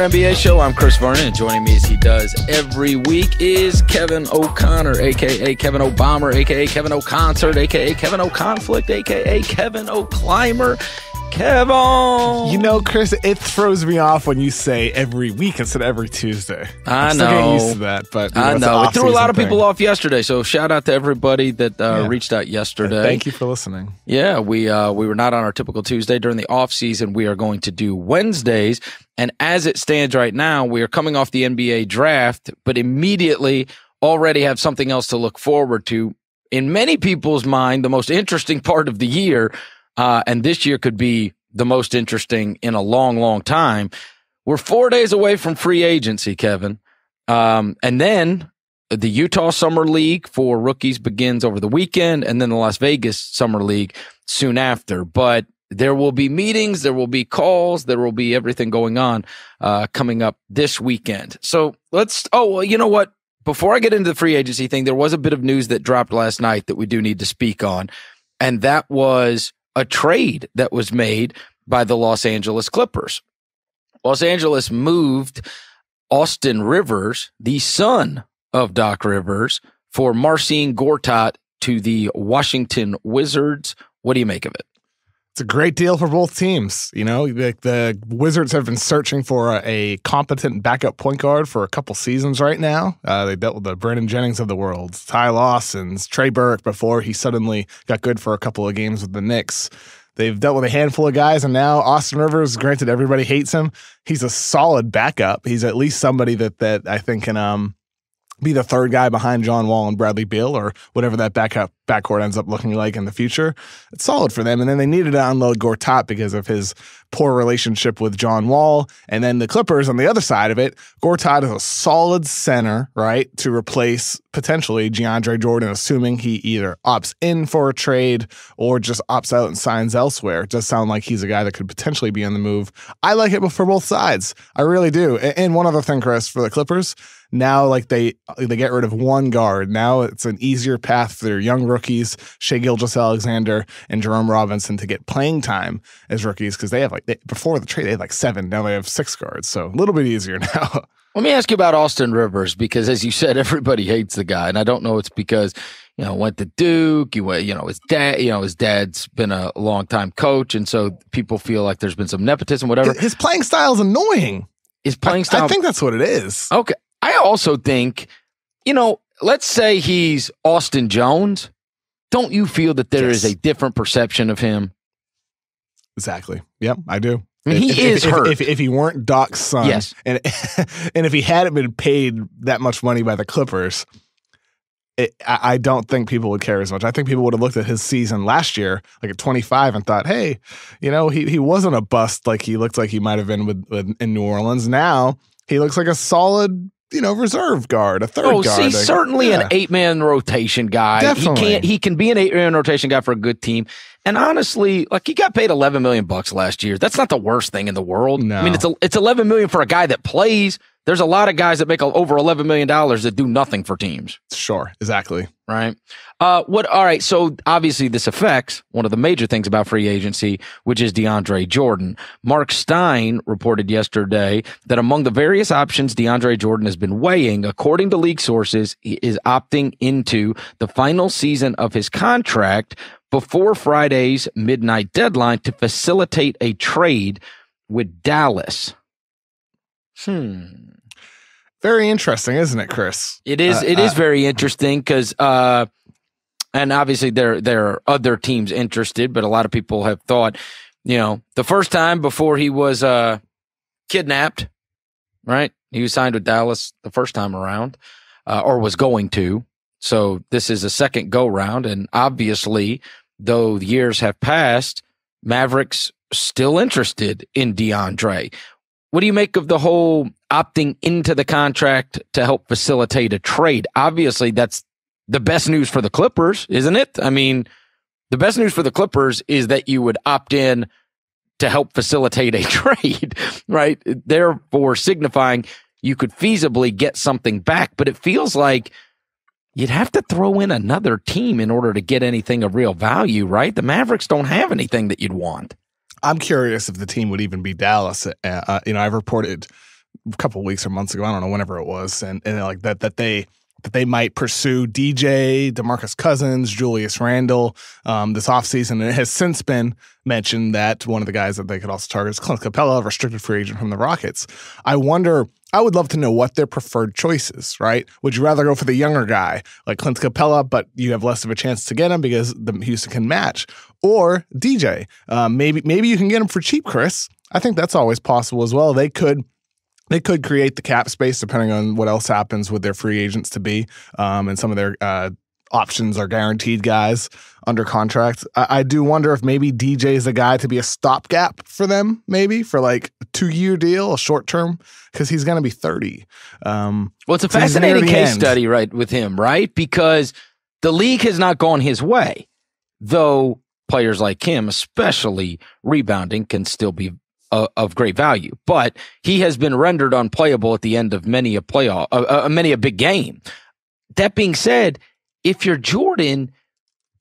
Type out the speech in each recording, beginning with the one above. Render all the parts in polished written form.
NBA show. I'm Chris Vernon, and joining me as he does every week is Kevin O'Connor, a.k.a. Kevin O'Bomber, a.k.a. Kevin O'Concert, a.k.a. Kevin O'Conflict, a.k.a. Kevin O'Climber. Kevin! You know, Chris, it throws me off when you say every week instead of every Tuesday. I'm still know. getting used to that, but I know. It threw a lot of people off yesterday, so shout out to everybody that reached out yesterday. Thank you for listening. Yeah, we were not on our typical Tuesday. During the off season, we are going to do Wednesdays, and as it stands right now, we are coming off the NBA draft, but immediately already have something else to look forward to. In many people's mind, the most interesting part of the year, and this year could be the most interesting in a long, long time. We're 4 days away from free agency, Kevin. And then the Utah Summer League for rookies begins over the weekend, and then the Las Vegas Summer League soon after. But there will be meetings, there will be calls, there will be everything going on coming up this weekend. So you know what? Before I get into the free agency thing, there was a bit of news that dropped last night that we do need to speak on, and that was a trade that was made by the Los Angeles Clippers. Los Angeles moved Austin Rivers, the son of Doc Rivers, for Marcin Gortat to the Washington Wizards. What do you make of it? It's a great deal for both teams. You know, the Wizards have been searching for a competent backup point guard for a couple seasons right now. They dealt with the Brandon Jennings of the world, Ty Lawson's, Trey Burke before he suddenly got good for a couple of games with the Knicks. They've dealt with a handful of guys, and now Austin Rivers, granted everybody hates him, he's a solid backup. He's at least somebody that I think can be the third guy behind John Wall and Bradley Beal, or whatever that backcourt ends up looking like in the future. It's solid for them. And then they needed to unload Gortat because of his poor relationship with John Wall. And then the Clippers, on the other side of it, Gortat is a solid center, right, to replace potentially DeAndre Jordan, assuming he either opts in for a trade or just opts out and signs elsewhere. It does sound like he's a guy that could potentially be on the move. I like it for both sides. I really do. And one other thing, Chris, for the Clippers, now, like they get rid of one guard. Now it's an easier path for their young rookies, Shai Gilgeous-Alexander and Jerome Robinson, to get playing time as rookies, because they have before the trade they had 7. Now they have 6 guards, so a little bit easier now. Let me ask you about Austin Rivers, because as you said, everybody hates the guy, and I don't know it's because went to Duke. His dad's been a long time coach, and so people feel like there's been some nepotism, whatever. His playing style is annoying. His playing style, I think that's what it is. Okay. I also think, let's say he's Austin Jones. Don't you feel that there is a different perception of him? Exactly. Yep, I do. I mean, he is hurt. If he weren't Doc's son, yes, and if he hadn't been paid that much money by the Clippers, I don't think people would care as much. I think people would have looked at his season last year, like at 25, and thought, hey, he wasn't a bust like he looked like he might have been in New Orleans. Now he looks like a solid, reserve guard, a third guard. He's certainly an 8-man rotation guy. Definitely. He can be an 8-man rotation guy for a good team. And honestly, he got paid $11 million last year. That's not the worst thing in the world. No. I mean, it's $11 million for a guy that plays. There's a lot of guys that make over $11 million that do nothing for teams. Sure, exactly. Right. All right. So obviously this affects one of the major things about free agency, which is DeAndre Jordan. Mark Stein reported yesterday that among the various options DeAndre Jordan has been weighing, according to league sources, he is opting into the final season of his contract before Friday's midnight deadline to facilitate a trade with Dallas. Very interesting, isn't it, Chris? It is. It is very interesting because, and obviously there are other teams interested, but a lot of people have thought, the first time before he was kidnapped, right? He was signed with Dallas the first time around, or was going to. So this is a second go round, and obviously, though years have passed, Mavericks still interested in DeAndre. What do you make of the whole opting into the contract to help facilitate a trade? Obviously, that's the best news for the Clippers, isn't it? I mean, the best news for the Clippers is that you would opt in to help facilitate a trade, right? Therefore, signifying you could feasibly get something back. But it feels like you'd have to throw in another team in order to get anything of real value, right? The Mavericks don't have anything that you'd want. I'm curious if the team would even be Dallas. I've reported a couple of weeks or months ago. I don't know, whenever it was. And like that they might pursue DJ, DeMarcus Cousins, Julius Randle this offseason. And it has since been mentioned that one of the guys that they could also target is Clint Capella, a restricted free agent from the Rockets. I would love to know what their preferred choice is, right? Would you rather go for the younger guy like Clint Capella, but you have less of a chance to get him because the Houston can match? Or DJ? Maybe you can get him for cheap, Chris. I think that's always possible as well. They could create the cap space depending on what else happens with their free agents to be. And some of their options are guaranteed guys under contract. I do wonder if maybe DJ is the guy to be a stopgap for them, maybe for like a 2-year deal, a short term, because he's going to be 30. Well, it's a fascinating case study, right, with him, right? Because the league has not gone his way, though players like him, especially rebounding, can still be of great value. But he has been rendered unplayable at the end of many a big game. That being said, if you're Jordan,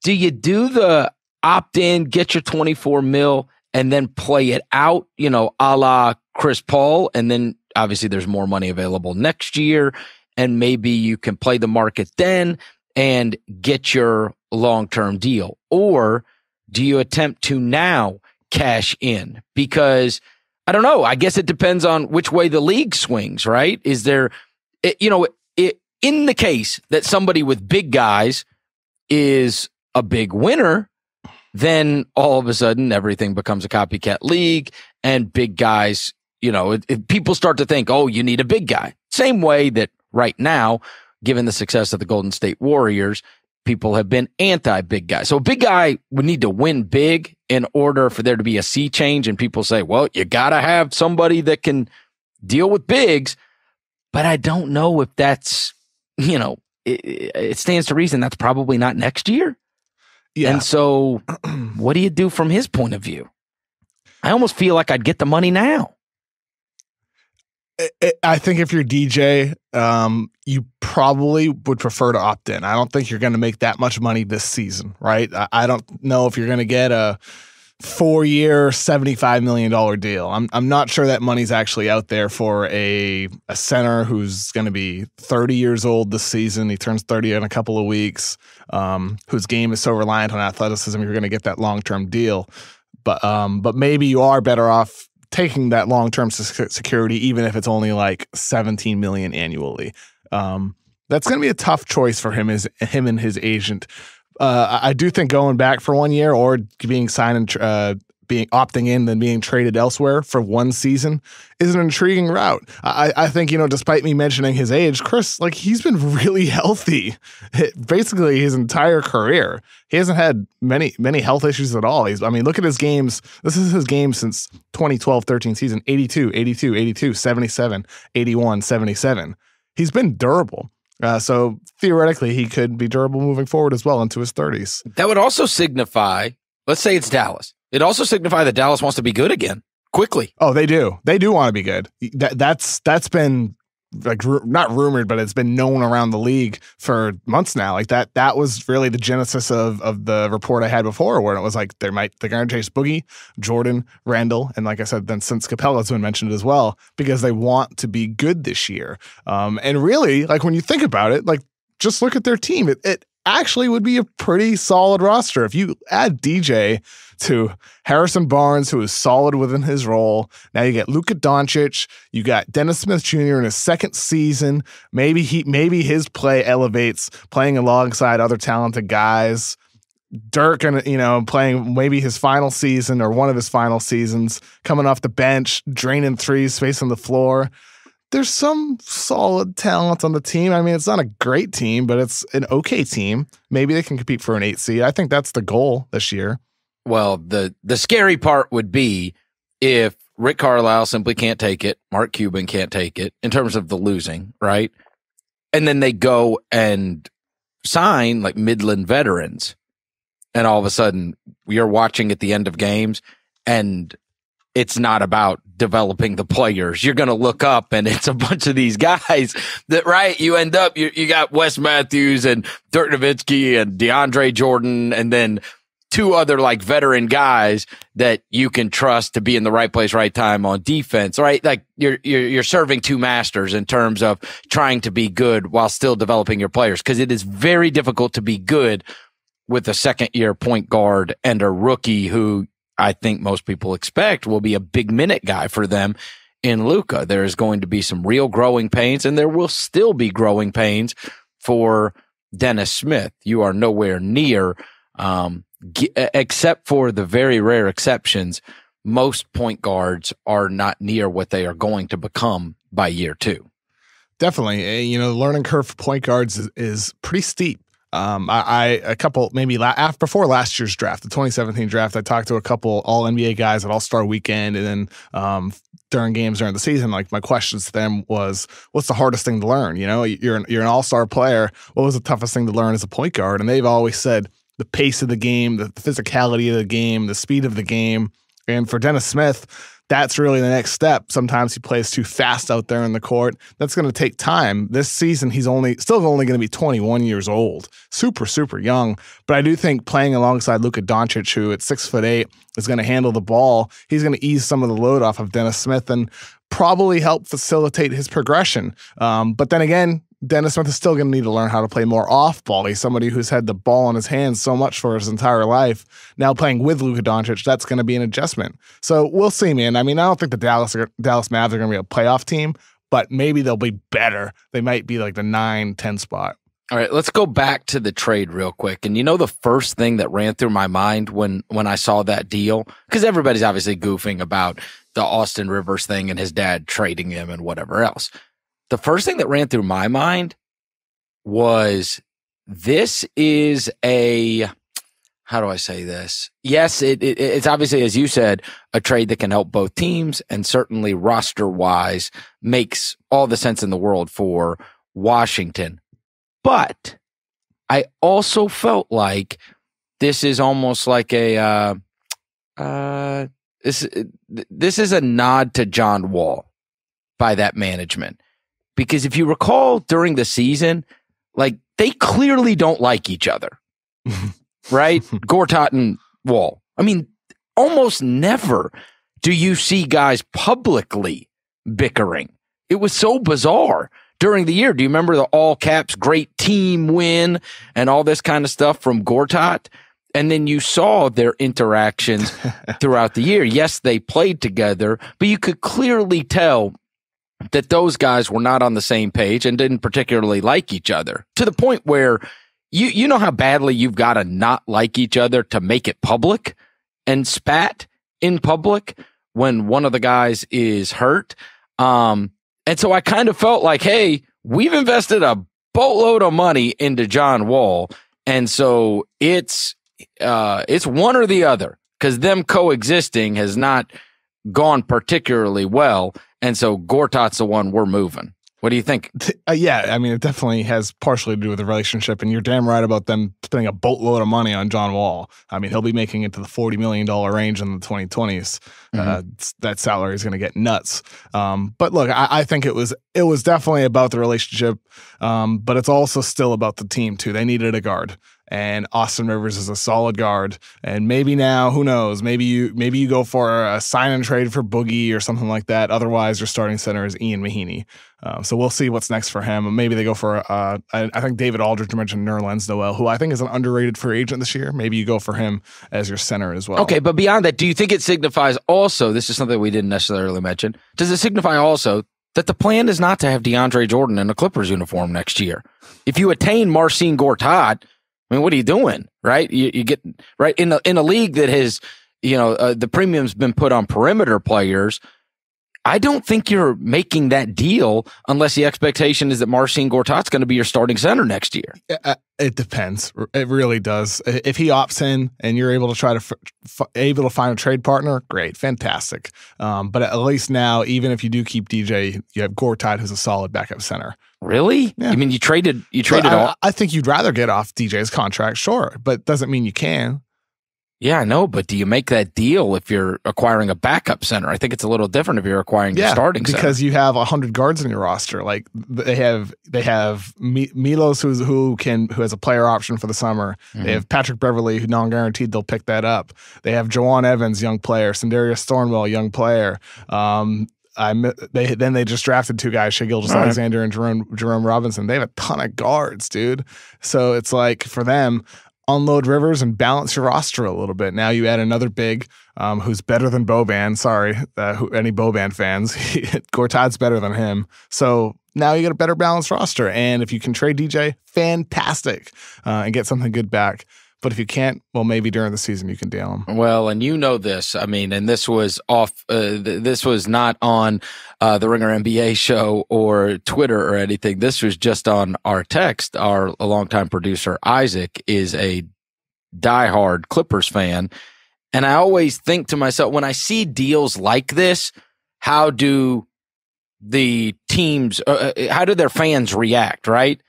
do you do the opt-in, get your 24 mil, and then play it out, a la Chris Paul, and then obviously there's more money available next year, and maybe you can play the market then and get your long-term deal? Or do you attempt to now cash in? Because I don't know, I guess it depends on which way the league swings, right? Is there, in the case that somebody with big guys is a big winner, then all of a sudden everything becomes a copycat league, and big guys, people start to think, oh, you need a big guy. Same way that right now, given the success of the Golden State Warriors, people have been anti-big guy. So a big guy would need to win big in order for there to be a sea change, and people say, well, you got to have somebody that can deal with bigs. But I don't know if that's, it stands to reason that's probably not next year. Yeah. And so what do you do from his point of view? I almost feel like I'd get the money now. I think if you're DJ, you probably would prefer to opt in. I don't think you're going to make that much money this season, right? I don't know if you're going to get a 4-year, $75 million deal. I'm not sure that money's actually out there for a center who's going to be 30 years old this season. He turns 30 in a couple of weeks, whose game is so reliant on athleticism. You're going to get that long-term deal. But maybe you are better off taking that long-term security, even if it's only like $17 million annually. That's going to be a tough choice for him and his agent. I do think going back for 1 year or being signed and being opting in then being traded elsewhere for one season is an intriguing route. I think, despite me mentioning his age, Chris, like, he's been really healthy basically his entire career. He hasn't had many health issues at all. Look at his games. This is his game since 2012-13 season: 82, 82, 82, 77, 81, 77. He's been durable. So theoretically, he could be durable moving forward as well into his 30s. That would also signify, let's say it's Dallas. It also signify that Dallas wants to be good again quickly. Oh, they do. They do want to be good. That's been like not rumored, but it's been known around the league for months now. Like that was really the genesis of the report I had before, where it was like they're going to chase Boogie, Jordan, Randall, and like I said, then since Capella's been mentioned as well, because they want to be good this year. And really, like, when you think about it, like, just look at their team. It actually would be a pretty solid roster if you add DJ to Harrison Barnes, who is solid within his role. Now you get Luka Doncic, you got Dennis Smith Jr. in his second season. Maybe his play elevates playing alongside other talented guys. Dirk, and playing maybe his final season or one of his final seasons, coming off the bench, draining threes, spacing the floor. There's some solid talent on the team. It's not a great team, but it's an okay team. Maybe they can compete for an 8 seed. I think that's the goal this year. Well, the scary part would be if Rick Carlisle simply can't take it, Mark Cuban can't take it in terms of the losing, right? And then they go and sign like Midland veterans. And all of a sudden you're watching at the end of games and it's not about developing the players. You're going to look up and it's a bunch of these guys that, right, you end up, you got Wes Matthews and Dirk Nowitzki and DeAndre Jordan, and then two other like veteran guys that you can trust to be in the right place, right time on defense, right? Like you're serving two masters in terms of trying to be good while still developing your players, because it is very difficult to be good with a second-year point guard and a rookie who I think most people expect will be a big minute guy for them in Luka. There is going to be some real growing pains, and there will still be growing pains for Dennis Smith. You are nowhere near, except for the very rare exceptions, most point guards are not near what they are going to become by year 2. Definitely. You know, the learning curve for point guards is pretty steep. Before last year's draft, the 2017 draft, I talked to a couple all NBA guys at All-Star Weekend, and then during games during the season, like my questions to them was, what's the hardest thing to learn? You know, you're an all-star player. What was the toughest thing to learn as a point guard? And they've always said the pace of the game, the physicality of the game, the speed of the game. And for Dennis Smith, that's really the next step. Sometimes he plays too fast out there in the court. That's going to take time. This season, he's still only going to be 21 years old. Super, super young. But I do think playing alongside Luka Doncic, who at 6'8" is going to handle the ball, he's going to ease some of the load off of Dennis Smith and probably help facilitate his progression. But then again, Dennis Smith is still going to need to learn how to play more off ball. He's somebody who's had the ball in his hands so much for his entire life. Now playing with Luka Doncic, that's going to be an adjustment. So we'll see, man. I mean, I don't think the Dallas Mavs are going to be a playoff team, but maybe they'll be better. They might be like the 9-10 spot. All right, let's go back to the trade real quick. And you know the first thing that ran through my mind when I saw that deal? Because everybody's obviously goofing about the Austin Rivers thing and his dad trading him and whatever else. The first thing that ran through my mind was, this is how do I say this? Yes, it's obviously, as you said, a trade that can help both teams, and certainly roster-wise makes all the sense in the world for Washington. But I also felt like this is almost like this is a nod to John Wall by that management. Because if you recall during the season, like, they clearly don't like each other, right? Gortat and Wall. I mean, almost never do you see guys publicly bickering. It was so bizarre during the year. Do you remember the all caps great team win and all this kind of stuff from Gortat? And then you saw their interactions throughout the year. Yes, they played together, but you could clearly tell that those guys were not on the same page and didn't particularly like each other, to the point where you know how badly you've got to not like each other to make it public and spat in public when one of the guys is hurt. And so I kind of felt like, hey, we've invested a boatload of money into John Wall. And so it's one or the other, because them coexisting has not gone particularly well. And so Gortat's the one we're moving. What do you think? Yeah, I mean, it definitely has partially to do with the relationship, and you're damn right about them spending a boatload of money on John Wall. I mean, he'll be making it to the $40 million range in the 2020s. That salary is going to get nuts. But look, I think it was definitely about the relationship, but it's also still about the team too. They needed a guard. And Austin Rivers is a solid guard. And maybe now, who knows? Maybe you go for a sign and trade for Boogie or something like that. Otherwise, your starting center is Ian Mahinmi. So we'll see what's next for him. Maybe they go for, I think David Aldridge mentioned Nerlens Noel, who I think is an underrated free agent this year. Maybe you go for him as your center as well. Okay, but beyond that, do you think it signifies also, this is something we didn't necessarily mention, does it signify also that the plan is not to have DeAndre Jordan in a Clippers uniform next year? If you attain Marcin Gortat, I mean, what are you doing, right? You get right in a league that has, the premium's been put on perimeter players. I don't think you're making that deal unless the expectation is that Marcin Gortat's going to be your starting center next year. It depends. It really does. If he opts in and you're able to try to able to find a trade partner, great, fantastic. But at least now, even if you do keep DJ, you have Gortat, who's a solid backup center. Really? Yeah. I mean, you traded all. I think you'd rather get off DJ's contract, sure, but doesn't mean you can. Yeah, I know, but do you make that deal if you're acquiring a backup center? I think it's a little different if you're acquiring your starting center. Because you have 100 guards in your roster. Like they have Milos who has a player option for the summer. Mm-hmm. They have Patrick Beverley, who non-guaranteed they'll pick that up. They have Jawan Evans, young player. Sindarius Thornwell, young player. They just drafted 2 guys, Shai Gilgeous-Alexander and Jerome Robinson. They have a ton of guards, dude. So it's like for them, unload Rivers and balance your roster a little bit. Now you add another big who's better than Boban. Sorry, any Boban fans. Gortat's better than him. So now you get a better balanced roster. And if you can trade DJ, fantastic, and get something good back. But if you can't, well, maybe during the season you can deal him. Well, and you know this. I mean, and this was off. This was not on the Ringer NBA show or Twitter or anything. This was just on our text. Our longtime producer Isaac is a diehard Clippers fan, and I always think to myself when I see deals like this, how do the teams, how do their fans react, right?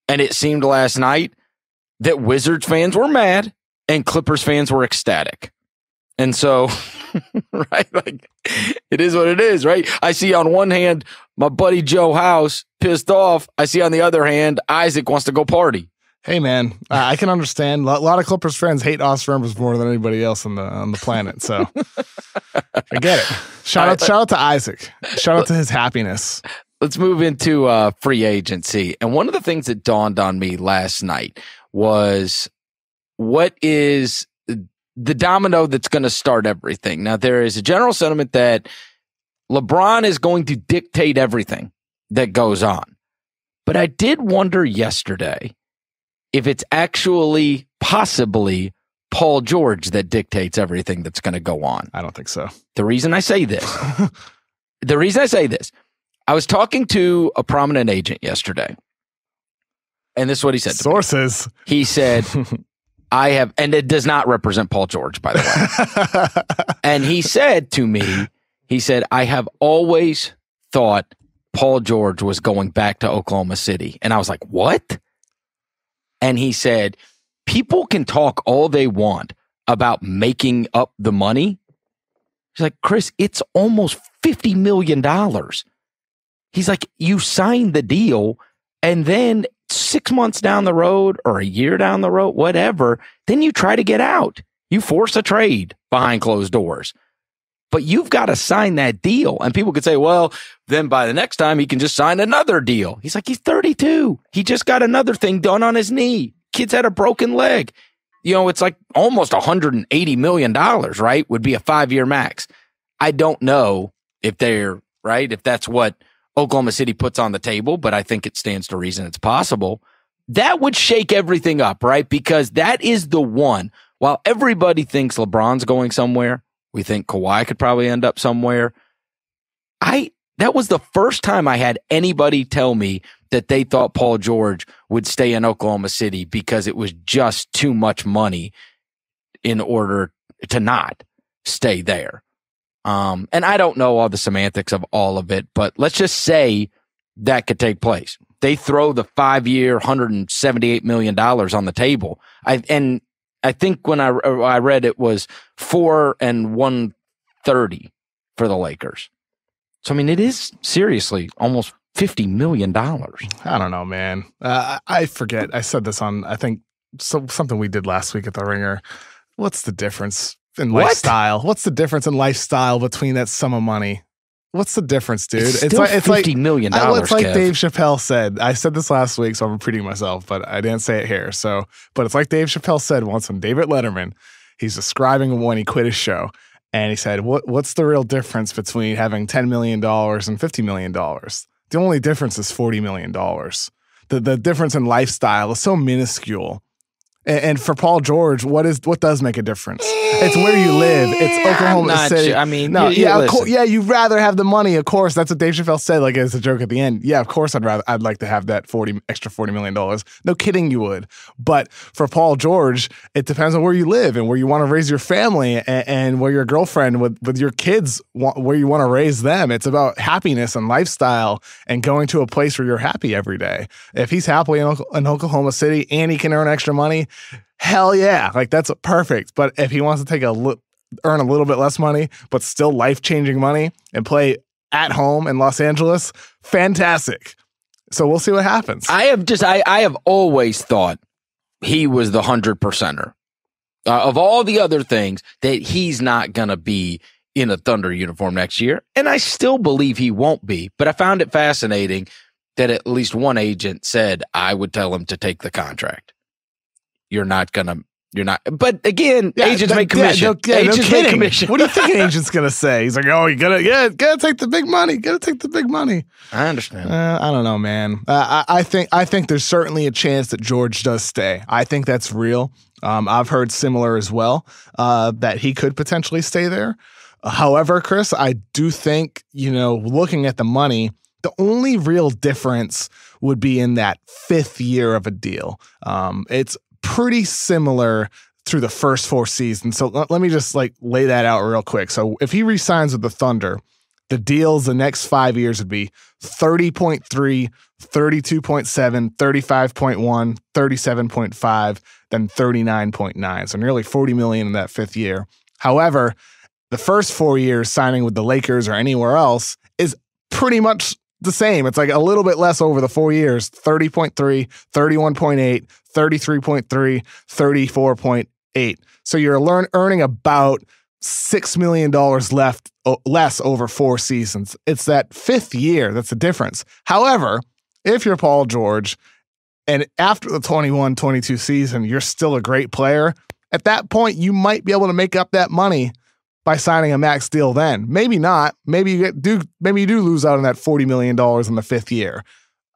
And it seemed last night that Wizards fans were mad and Clippers fans were ecstatic. And so, right, like it is what it is, right? I see on one hand, my buddy Joe House pissed off. I see on the other hand, Isaac wants to go party. Hey, man, I can understand. A lot of Clippers fans hate Austin Rivers more than anybody else on the planet. So I get it. Shout out to Isaac. Shout out to his happiness. Let's move into free agency. And one of the things that dawned on me last night was what is the domino that's going to start everything. Now, there is a general sentiment that LeBron is going to dictate everything that goes on. But I did wonder yesterday if it's actually possibly Paul George that dictates everything that's going to go on. I don't think so. The reason I say this, I was talking to a prominent agent yesterday. And this is what he said. Sources. He said, I have, and it does not represent Paul George, by the way. And he said to me, I have always thought Paul George was going back to Oklahoma City. And I was like, what? And he said, people can talk all they want about making up the money. He's like, Chris, it's almost $50 million. He's like, you signed the deal and then 6 months down the road or a year down the road, whatever, then you try to get out. You force a trade behind closed doors. But you've got to sign that deal. And people could say, well, then by the next time he can just sign another deal. He's like, he's 32. He just got another thing done on his knee. Kid's had a broken leg. You know, it's like almost $180 million, right? Would be a 5-year max. I don't know if they're right, if that's what Oklahoma City puts on the table, but I think it stands to reason it's possible. That would shake everything up, right? Because that is the one. While everybody thinks LeBron's going somewhere, we think Kawhi could probably end up somewhere. That was the first time I had anybody tell me that they thought Paul George would stay in Oklahoma City because it was just too much money in order to not stay there. And I don't know all the semantics of all of it, but let's just say that could take place. They throw the 5-year, $178 million on the table. I think when I read it was 4 and 130 for the Lakers. So, I mean, it is seriously almost $50 million. I don't know, man. I forget. I said this on, I think, something we did last week at The Ringer. What's the difference in lifestyle? What's the difference in lifestyle between that sum of money? What's the difference, dude? It's like $50 million. It's like Kev. Dave Chappelle said. I said this last week, so I'm repeating myself, but I didn't say it here. But it's like Dave Chappelle said once on David Letterman. He's describing when he quit his show, and he said, "What's the real difference between having $10 million and $50 million? The only difference is $40 million. The difference in lifestyle is so minuscule." And for Paul George, what does make a difference? It's where you live. It's Oklahoma City. I mean, no, you'd rather have the money. Of course, that's what Dave Chappelle said. Like as a joke at the end. Yeah, of course, I'd like to have that extra $40 million. No kidding, you would. But for Paul George, it depends on where you live and where you want to raise your family and where your girlfriend with your kids where you want to raise them. It's about happiness and lifestyle and going to a place where you're happy every day. If he's happy in Oklahoma City and he can earn extra money, hell yeah, like that's perfect. But if he wants to earn a little bit less money, but still life-changing money and play at home in Los Angeles, fantastic. So we'll see what happens. I have always thought he was the 100%er. Of all the other things, that he's not going to be in a Thunder uniform next year. And I still believe he won't be. But I found it fascinating that at least one agent said, I would tell him to take the contract. You're not. But again, agents make commission. Agents make commission. What do you think an agent's going to say? He's like, oh, you gotta take the big money. Gotta take the big money. I understand. I don't know, man. I think there's certainly a chance that George does stay. I think that's real. I've heard similar as well, that he could potentially stay there. However, Chris, I do think, looking at the money, the only real difference would be in that 5th year of a deal. It's pretty similar through the first 4 seasons. So let me just lay that out real quick. So if he re-signs with the Thunder, the deals the next 5 years would be 30.3, 32.7, 35.1, 37.5, then 39.9. So nearly $40 million in that 5th year. However, the first 4 years signing with the Lakers or anywhere else is pretty much the same. It's like a little bit less over the 4 years, 30.3, 31.8, 33.3, 34.8. So you're earning about $6 million less over 4 seasons. It's that 5th year that's the difference. However, if you're Paul George and after the 21-22 season, you're still a great player, at that point, you might be able to make up that money by signing a max deal then. Maybe not. Maybe you do lose out on that $40 million in the 5th year.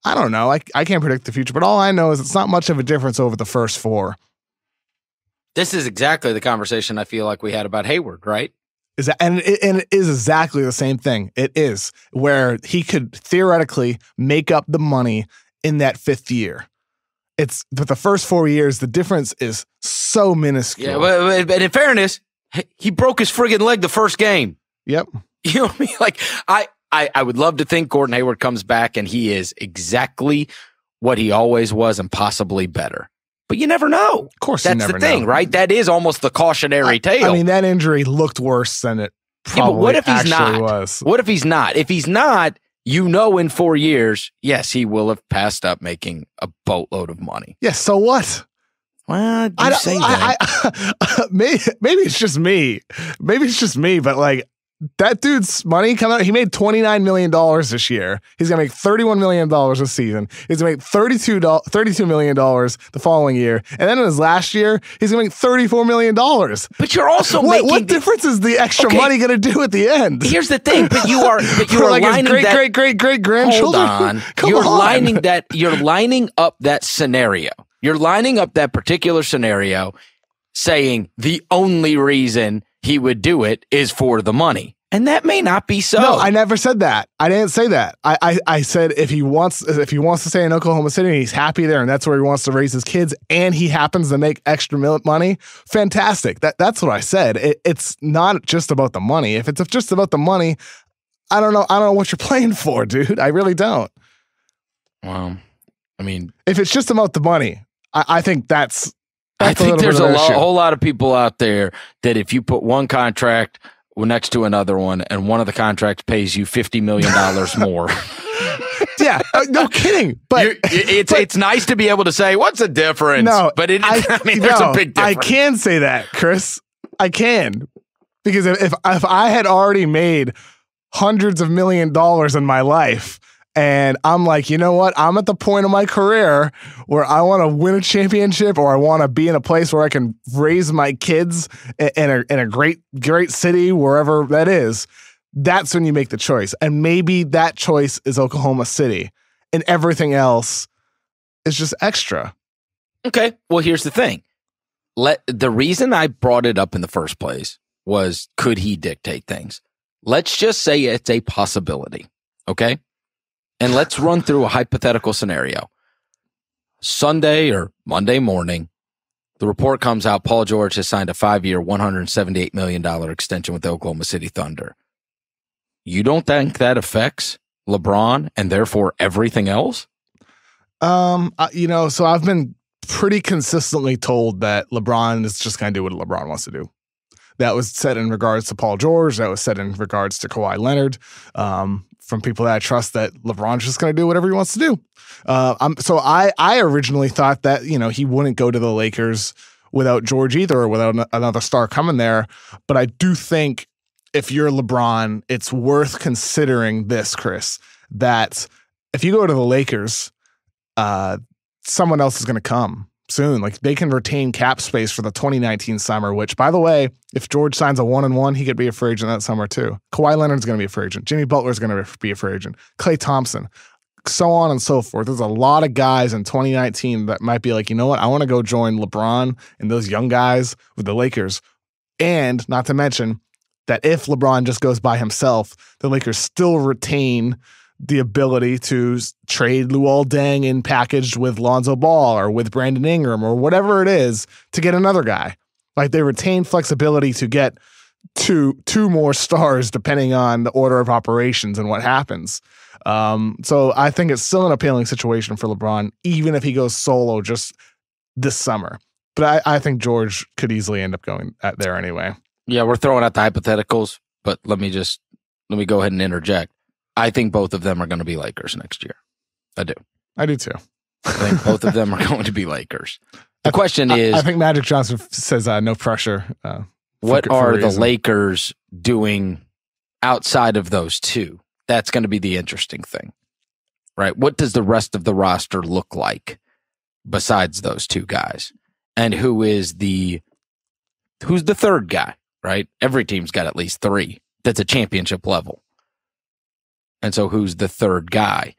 I don't know. I can't predict the future, but all I know is it's not much of a difference over the first 4. This is exactly the conversation I feel like we had about Hayward, right? And it is exactly the same thing. It is where he could theoretically make up the money in that 5th year. But the first 4 years, the difference is so minuscule. Yeah, but in fairness, he broke his friggin' leg the first game. Yep. You know what I mean? Like, I would love to think Gordon Hayward comes back and he is exactly what he always was and possibly better. But you never know. Of course, that's the thing, right? That is almost the cautionary tale. I mean, that injury looked worse than it probably what if he's actually not? was. What if he's not? If he's not, in 4 years, yes, he will have passed up making a boatload of money. Yes, so what? Well, you say that. Maybe it's just me. But that dude's money coming out. He made $29 million this year. He's going to make $31 million this season. He's going to make $32 million the following year. And then in his last year, he's going to make $34 million. But you're also making... What difference is the extra money going to do at the end? Here's the thing. But you are lining his great-great-great-great-grandchildren? Hold on. You're lining up that scenario. You're lining up that particular scenario saying the only reason he would do it is for the money. And that may not be so. No, I never said that. I didn't say that. I said if he wants to stay in Oklahoma City and he's happy there and that's where he wants to raise his kids and he happens to make extra money, fantastic. That's what I said. It's not just about the money. If it's just about the money, I don't know what you're playing for, dude. I really don't. Well, I mean, if it's just about the money, I think that's I think there's a whole lot of people out there that if you put one contract next to another one and one of the contracts pays you $50 million more. Yeah, no kidding. But it's nice to be able to say, what's the difference? No, but there's a big difference. I can say that, Chris. I can. Because if I had already made hundreds of $millions in my life, and I'm like, you know what? I'm at the point of my career where I want to win a championship or I want to be in a place where I can raise my kids in a great city, wherever that is. That's when you make the choice. And maybe that choice is Oklahoma City and everything else is just extra. Okay. Well, here's the thing. The reason I brought it up in the first place was, could he dictate things? Let's just say it's a possibility. Okay. And let's run through a hypothetical scenario. Sunday or Monday morning, the report comes out Paul George has signed a 5-year, $178 million extension with the Oklahoma City Thunder. You don't think that affects LeBron and therefore everything else? So I've been pretty consistently told that LeBron is just going to do what LeBron wants to do. That was said in regards to Paul George. That was said in regards to Kawhi Leonard. From people that I trust, that LeBron's just going to do whatever he wants to do. So I originally thought that, he wouldn't go to the Lakers without George either, or without another star coming there. But I do think if you're LeBron, it's worth considering this, Chris, that if you go to the Lakers, someone else is going to come soon. Like, they can retain cap space for the 2019 summer, which, by the way, if George signs a 1-and-1, he could be a free agent that summer too. Kawhi Leonard's going to be a free agent. Jimmy Butler's going to be a free agent. Klay Thompson, so on and so forth. There's a lot of guys in 2019 that might be like, you know what? I want to go join LeBron and those young guys with the Lakers. And not to mention that if LeBron just goes by himself, the Lakers still retain the ability to trade Luol Deng in packaged with Lonzo Ball or with Brandon Ingram or whatever it is to get another guy. Like, they retain flexibility to get two more stars depending on the order of operations and what happens. So I think it's still an appealing situation for LeBron, even if he goes solo just this summer. But I think George could easily end up going there anyway. Yeah, we're throwing out the hypotheticals, but let me go ahead and interject. I think both of them are going to be Lakers next year. I do. I do too. I think both of them are going to be Lakers. The question is, I think Magic Johnson says no pressure. What are the Lakers doing outside of those two? That's going to be the interesting thing, right? What does the rest of the roster look like besides those two guys? And who's the third guy, right? Every team's got at least three. That's a championship level. And so who's the third guy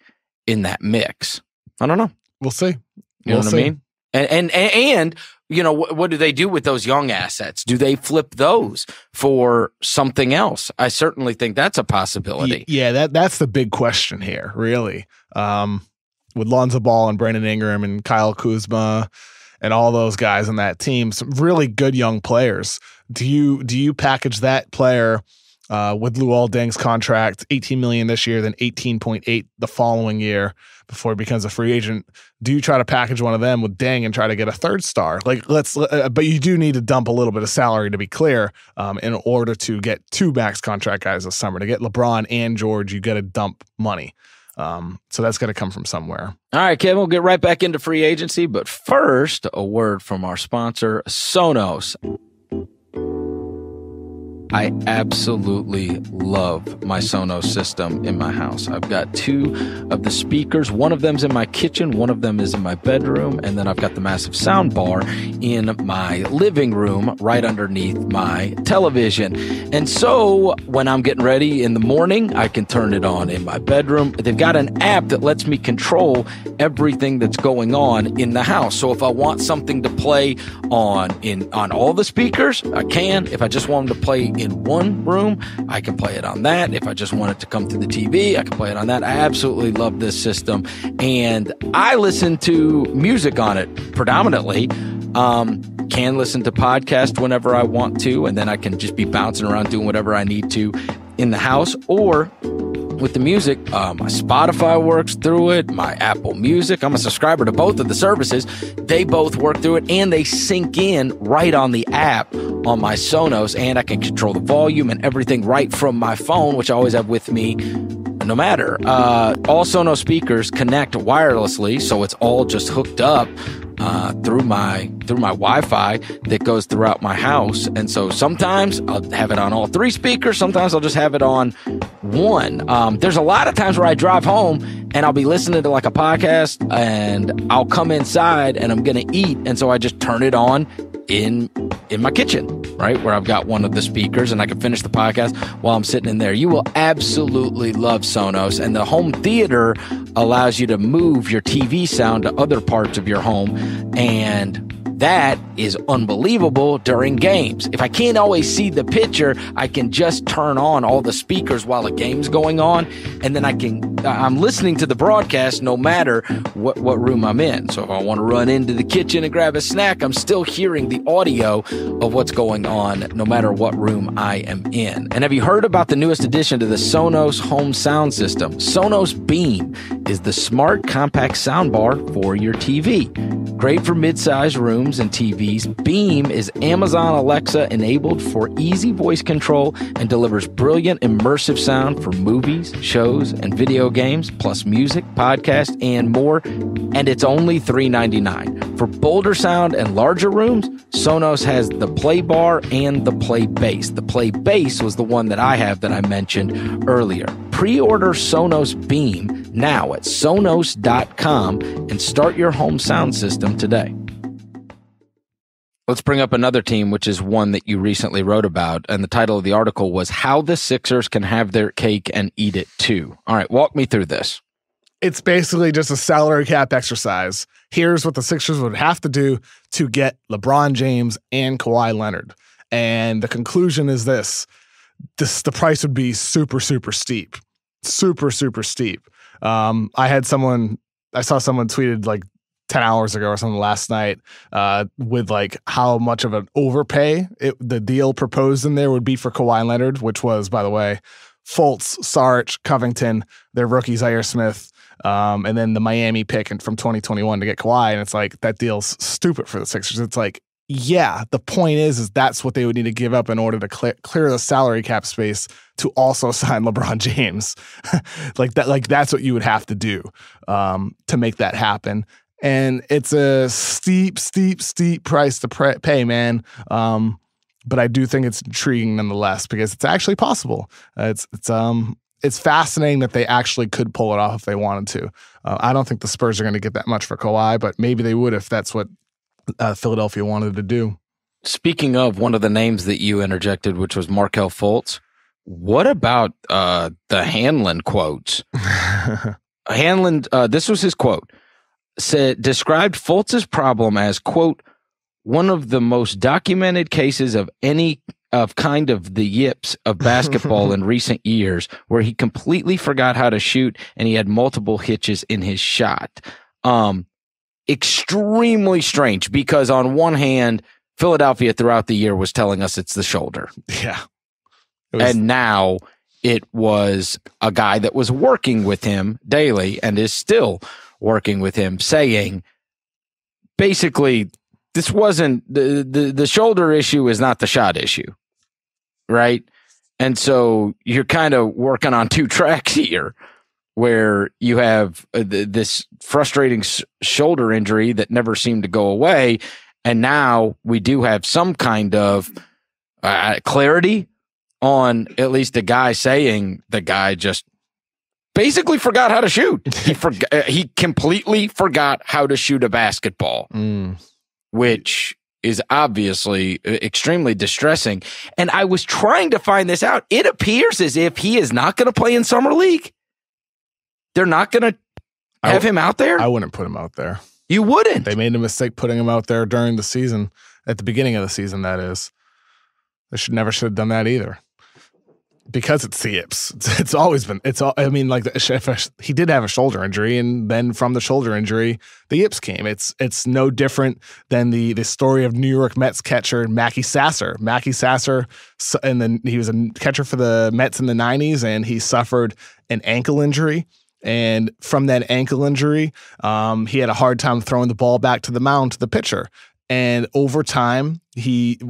in that mix? I don't know. We'll see. You know what I mean? And what do they do with those young assets? Do they flip those for something else? I certainly think that's a possibility. Yeah, that's the big question here, really. With Lonzo Ball and Brandon Ingram and Kyle Kuzma and all those guys on that team, some really good young players. Do you package that player with Luol Deng's contract, $18 million this year, then $18.8 the following year before he becomes a free agent? Do you try to package one of them with Deng and try to get a third star? But you do need to dump a little bit of salary, to be clear, in order to get two max contract guys this summer. To get LeBron and George, you got to dump money. So that's got to come from somewhere. All right, Kevin, we'll get right back into free agency. But first, a word from our sponsor, Sonos. I absolutely love my Sonos system in my house. I've got two of the speakers. One of them's in my kitchen. One of them is in my bedroom. And then I've got the massive sound bar in my living room right underneath my television. And so when I'm getting ready in the morning, I can turn it on in my bedroom. They've got an app that lets me control everything that's going on in the house. So if I want something to play on all the speakers, I can. If I just want them to play in one room, I can play it on that. If I just want it to come through the TV, I can play it on that. I absolutely love this system. And I listen to music on it predominantly. Can listen to podcasts whenever I want to, and then I can just be bouncing around doing whatever I need to in the house. Or with the music, my Spotify works through it, my Apple Music. I'm a subscriber to both of the services. They both work through it, and they sync in right on the app on my Sonos, and I can control the volume and everything right from my phone, which I always have with me no matter. All Sonos speakers connect wirelessly, so it's all just hooked up through my Wi-Fi that goes throughout my house. And so sometimes I'll have it on all three speakers. Sometimes I'll just have it on one. There's a lot of times where I drive home and I'll be listening to like a podcast and I'll come inside and I'm going to eat. And so I just turn it on in my kitchen, right, where I've got one of the speakers and I can finish the podcast while I'm sitting in there. You will absolutely love Sonos, and the home theater allows you to move your TV sound to other parts of your home, and that is unbelievable during games. If I can't always see the picture, I can just turn on all the speakers while a game's going on, and then I'm listening to the broadcast no matter what room I'm in. So if I want to run into the kitchen and grab a snack, I'm still hearing the audio of what's going on no matter what room I am in. And have you heard about the newest addition to the Sonos home sound system, Sonos Beam? is the smart compact soundbar for your TV. Great for mid-sized rooms and TVs, Beam is Amazon Alexa enabled for easy voice control and delivers brilliant immersive sound for movies, shows, and video games, plus music, podcasts, and more. And it's only $3.99. For bolder sound and larger rooms, Sonos has the Play Bar and the Play Bass. The Play Bass was the one that I have that I mentioned earlier. Pre-order Sonos Beam now at Sonos.com and start your home sound system today. Let's bring up another team, which is one that you recently wrote about, and the title of the article was How the Sixers Can Have Their Cake and Eat It Too. All right, walk me through this. It's basically just a salary cap exercise. Here's what the Sixers would have to do to get LeBron James and Kawhi Leonard. And the conclusion is this. The price would be super, super steep. Super, super steep. I saw someone tweeted like 10 hours ago or something last night with like how much of an overpay the deal proposed in there would be for Kawhi Leonard, which was, by the way, Foltz, Saric, Covington, their rookie Zaire Smith, and then the Miami pick from 2021 to get Kawhi. And it's like, that deal's stupid for the Sixers. It's like, yeah, the point is that's what they would need to give up in order to clear the salary cap space to also sign LeBron James. That's what you would have to do to make that happen. And it's a steep price to pay, man. But I do think it's intriguing nonetheless because it's actually possible. It's fascinating that they actually could pull it off if they wanted to. I don't think the Spurs are going to get that much for Kawhi, but maybe they would if that's what Philadelphia wanted to do. Speaking of one of the names that you interjected, which was Marquel Foltz, what about the Hanlon quotes? Hanlon, this was his quote, described Foltz's problem as, quote, one of the most documented cases of any of kind of the yips of basketball in recent years, where he completely forgot how to shoot and he had multiple hitches in his shot. Extremely strange because on one hand, Philadelphia throughout the year was telling us it's the shoulder. Yeah. And now it was a guy that was working with him daily and is still working with him saying, basically, this wasn't the shoulder issue is not the shot issue. Right. And so you're kind of working on two tracks here, where you have this frustrating shoulder injury that never seemed to go away. And now we do have some kind of clarity on at least the guy saying the guy just basically forgot how to shoot. He completely forgot how to shoot a basketball, which is obviously extremely distressing. And I was trying to find this out. It appears as if he is not going to play in Summer League. They're not going to have him out there? I wouldn't put him out there. You wouldn't? They made a mistake putting him out there during the season, at the beginning of the season, that is. They should have done that either. Because it's the yips. It's always been, he did have a shoulder injury, and then from the shoulder injury, the yips came. It's no different than the story of New York Mets catcher Mackie Sasser. Mackie Sasser, and then he was a catcher for the Mets in the 90s, and he suffered an ankle injury. And from that ankle injury, he had a hard time throwing the ball back to the mound to the pitcher. And over time,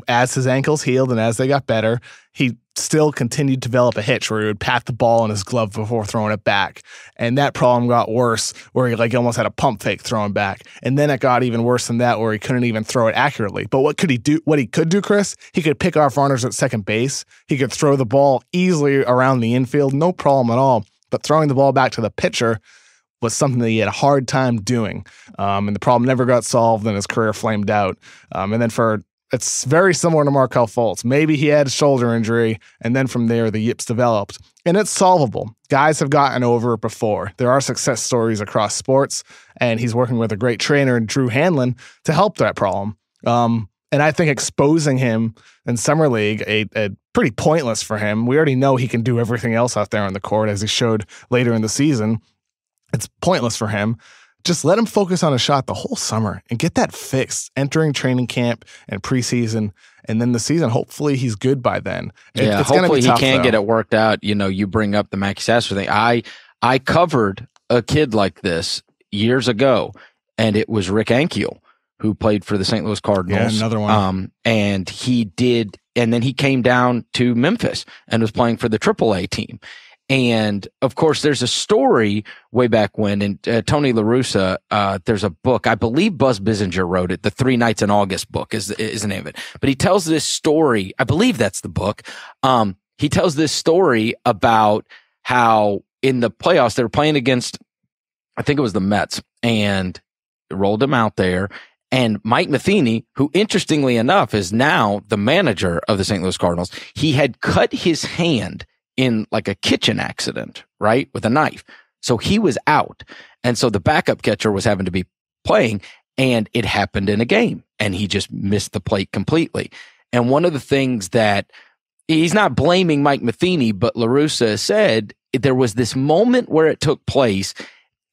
as his ankles healed and as they got better, he still continued to develop a hitch where he would pat the ball in his glove before throwing it back. And that problem got worse where he almost had a pump fake throwing back. And then it got even worse than that where he couldn't even throw it accurately. But what could he do? What he could do, Chris, he could pick off runners at second base. He could throw the ball easily around the infield, no problem at all. But throwing the ball back to the pitcher was something that he had a hard time doing. And the problem never got solved and his career flamed out. And then it's very similar to Marquel Foltz. Maybe he had a shoulder injury, and then from there, the yips developed. And it's solvable. Guys have gotten over it before. There are success stories across sports, and he's working with a great trainer, Drew Hanlon, to help that problem. And I think exposing him in Summer League, a pretty pointless for him. We already know he can do everything else out there on the court, as he showed later in the season. It's pointless for him. Just let him focus on a shot the whole summer and get that fixed entering training camp and preseason. And then the season, hopefully he's good by then. Yeah, it's hopefully be tough, he can get it worked out. You know, you bring up the Mackie Sasser thing. I covered a kid like this years ago, and it was Rick Ankiel, who played for the St. Louis Cardinals. Yeah, another one. And then he came down to Memphis and was playing for the AAA team. And of course, there's a story way back when, and Tony La Russa, there's a book, I believe Buzz Bissinger wrote it, the 3 Nights in August book is the name of it. But he tells this story, I believe that's the book. He tells this story about how in the playoffs, they were playing against, I think it was the Mets, and rolled him out there. And Mike Matheny, who interestingly enough is now the manager of the St. Louis Cardinals, he had cut his hand in like a kitchen accident, right, with a knife. So he was out. And so the backup catcher was having to be playing, and it happened in a game, and he just missed the plate completely. And one of the things that he's not blaming Mike Matheny, but La Russa said there was this moment where it took place,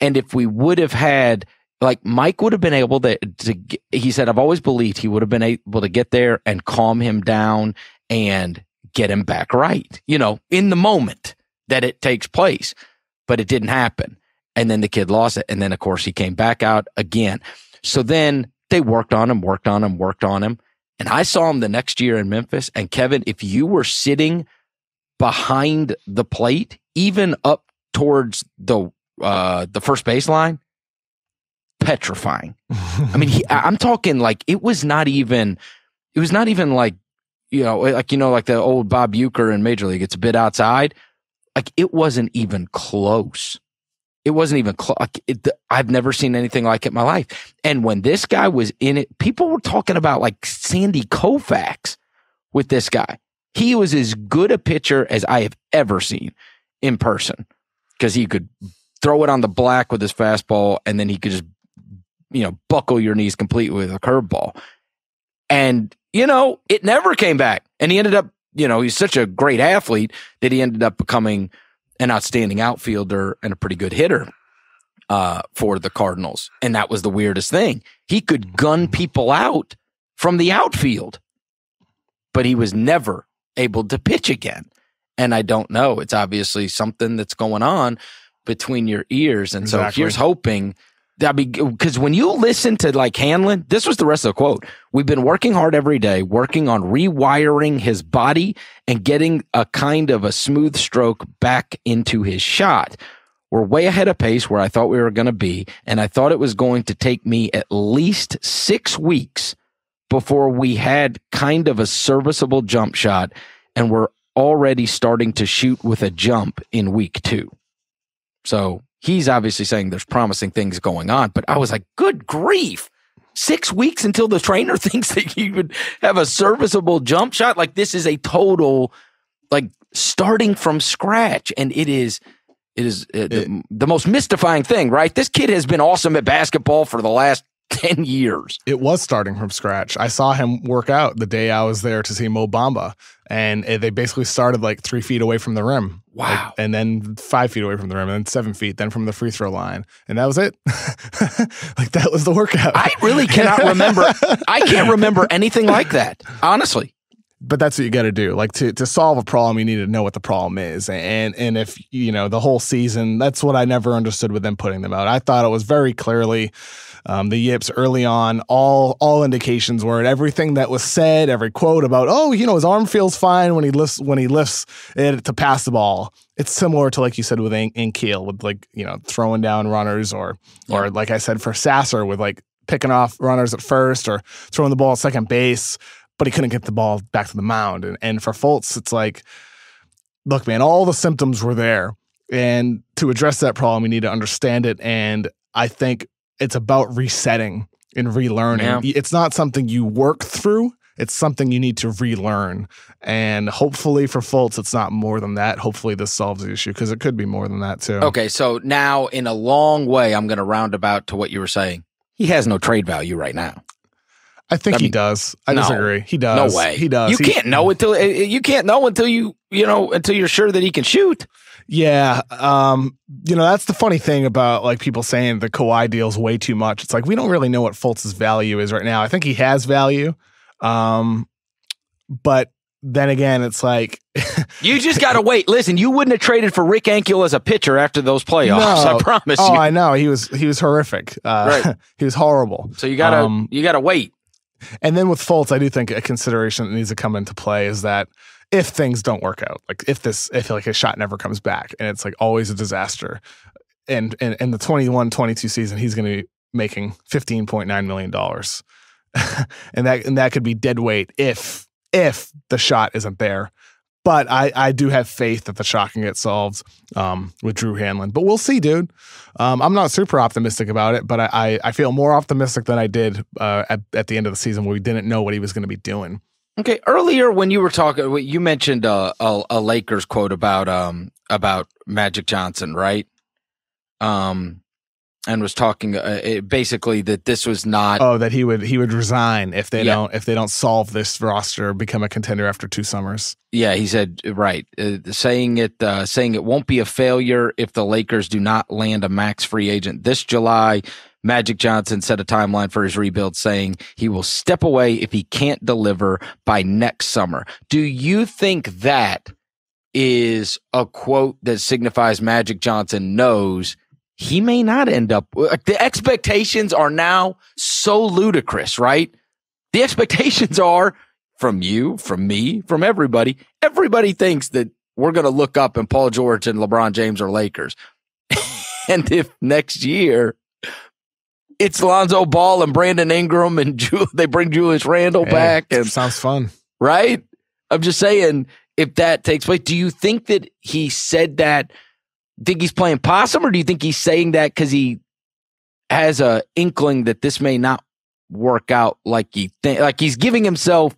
and if we would have had, like, Mike would have been able to he said, I've always believed he would have been able to get there and calm him down and get him back right, in the moment that it takes place. But it didn't happen. And then the kid lost it. And then, of course, he came back out again. So then they worked on him. And I saw him the next year in Memphis. And Kevin, if you were sitting behind the plate, even up towards the first baseline, petrifying. I mean, I'm talking like it was not even like, like the old Bob Uecker in Major League. It's a bit outside. Like, it wasn't even close. It wasn't even close. I've never seen anything like it in my life. And when this guy was in it, people were talking about like Sandy Koufax with this guy. He was as good a pitcher as I have ever seen in person, because he could throw it on the black with his fastball, and then he could just, buckle your knees completely with a curveball. And, it never came back. And he ended up, he's such a great athlete that he ended up becoming an outstanding outfielder and a pretty good hitter for the Cardinals. And that was the weirdest thing. He could gun people out from the outfield, but he was never able to pitch again. And I don't know. It's obviously something that's going on between your ears. And so here's hoping. Because when you listen to like Hanlon, this was the rest of the quote. We've been working hard every day, working on rewiring his body and getting a kind of a smooth stroke back into his shot. We're way ahead of pace where I thought we were going to be. And I thought it was going to take me at least 6 weeks before we had kind of a serviceable jump shot. And we're already starting to shoot with a jump in week 2. So he's obviously saying there's promising things going on, but I was like, good grief. 6 weeks until the trainer thinks that you would have a serviceable jump shot. Like, this is a total, like, starting from scratch. And it is the most mystifying thing, right? This kid has been awesome at basketball for the last 10 years. It was starting from scratch. I saw him work out the day I was there to see Mo Bamba, and they basically started like 3 feet away from the rim. Wow. And then 5 feet away from the rim, and then 7 feet, then from the free throw line. And that was it. Like, that was the workout. I really cannot remember. I can't remember anything like that, honestly. But that's what you got to do. Like, to solve a problem, you need to know what the problem is. And if, the whole season, that's what I never understood with them putting them out. I thought it was very clearly the yips early on. All indications were, everything that was said, every quote about, his arm feels fine when he lifts it to pass the ball. It's similar to, like you said, with Ankiel, with like, throwing down runners, or like I said for Sasser, with like picking off runners at first or throwing the ball at second base, but he couldn't get the ball back to the mound. And for Foltz, it's like, look, man, all the symptoms were there. And to address that problem, you need to understand it. And I think it's about resetting and relearning. Yeah. It's not something you work through. It's something you need to relearn. And hopefully for Foltz, it's not more than that. Hopefully this solves the issue, because it could be more than that too. Okay, so now in a long way, I'm going to round about to what you were saying. He has no trade value right now. I think he does. I disagree. He does. No way. He does. You can't know until until you're sure that he can shoot. Yeah. That's the funny thing about like people saying the Kawhi deal's way too much. It's like, we don't really know what Foltz's value is right now. I think he has value. But then again, it's like you just got to wait. Listen, you wouldn't have traded for Rick Ankiel as a pitcher after those playoffs. I promise you. Oh, I know. He was horrific. Right. He was horrible. So you gotta wait. And then with Foltz, I do think a consideration that needs to come into play is that if things don't work out, like if like his shot never comes back and it's like always a disaster, and in the 21-22 season, he's going to be making $15.9 million. and that could be dead weight if the shot isn't there. But I do have faith that the shot can get solved with Drew Hanlon. But we'll see, dude. I'm not super optimistic about it, but I feel more optimistic than I did at the end of the season where we didn't know what he was going to be doing. Okay, earlier when you were talking, you mentioned a Lakers quote about Magic Johnson, right? And was talking basically that this was not that he would resign if they don't solve this roster, become a contender after 2 summers. Yeah, he said right, saying it won't be a failure if the Lakers do not land a max free agent this July. Magic Johnson set a timeline for his rebuild, saying he will step away if he can't deliver by next summer. Do you think that is a quote that signifies Magic Johnson knows he may not end up? The expectations are now so ludicrous, right? The expectations are from you, from me, from everybody. Everybody thinks that we're going to look up and Paul George and LeBron James are Lakers. And if next year it's Lonzo Ball and Brandon Ingram and they bring Julius Randle back. And sounds fun. Right? I'm just saying, if that takes place, do you think that he said that? Think he's playing possum, or do you think he's saying that because he has a inkling that this may not work out like like he's giving himself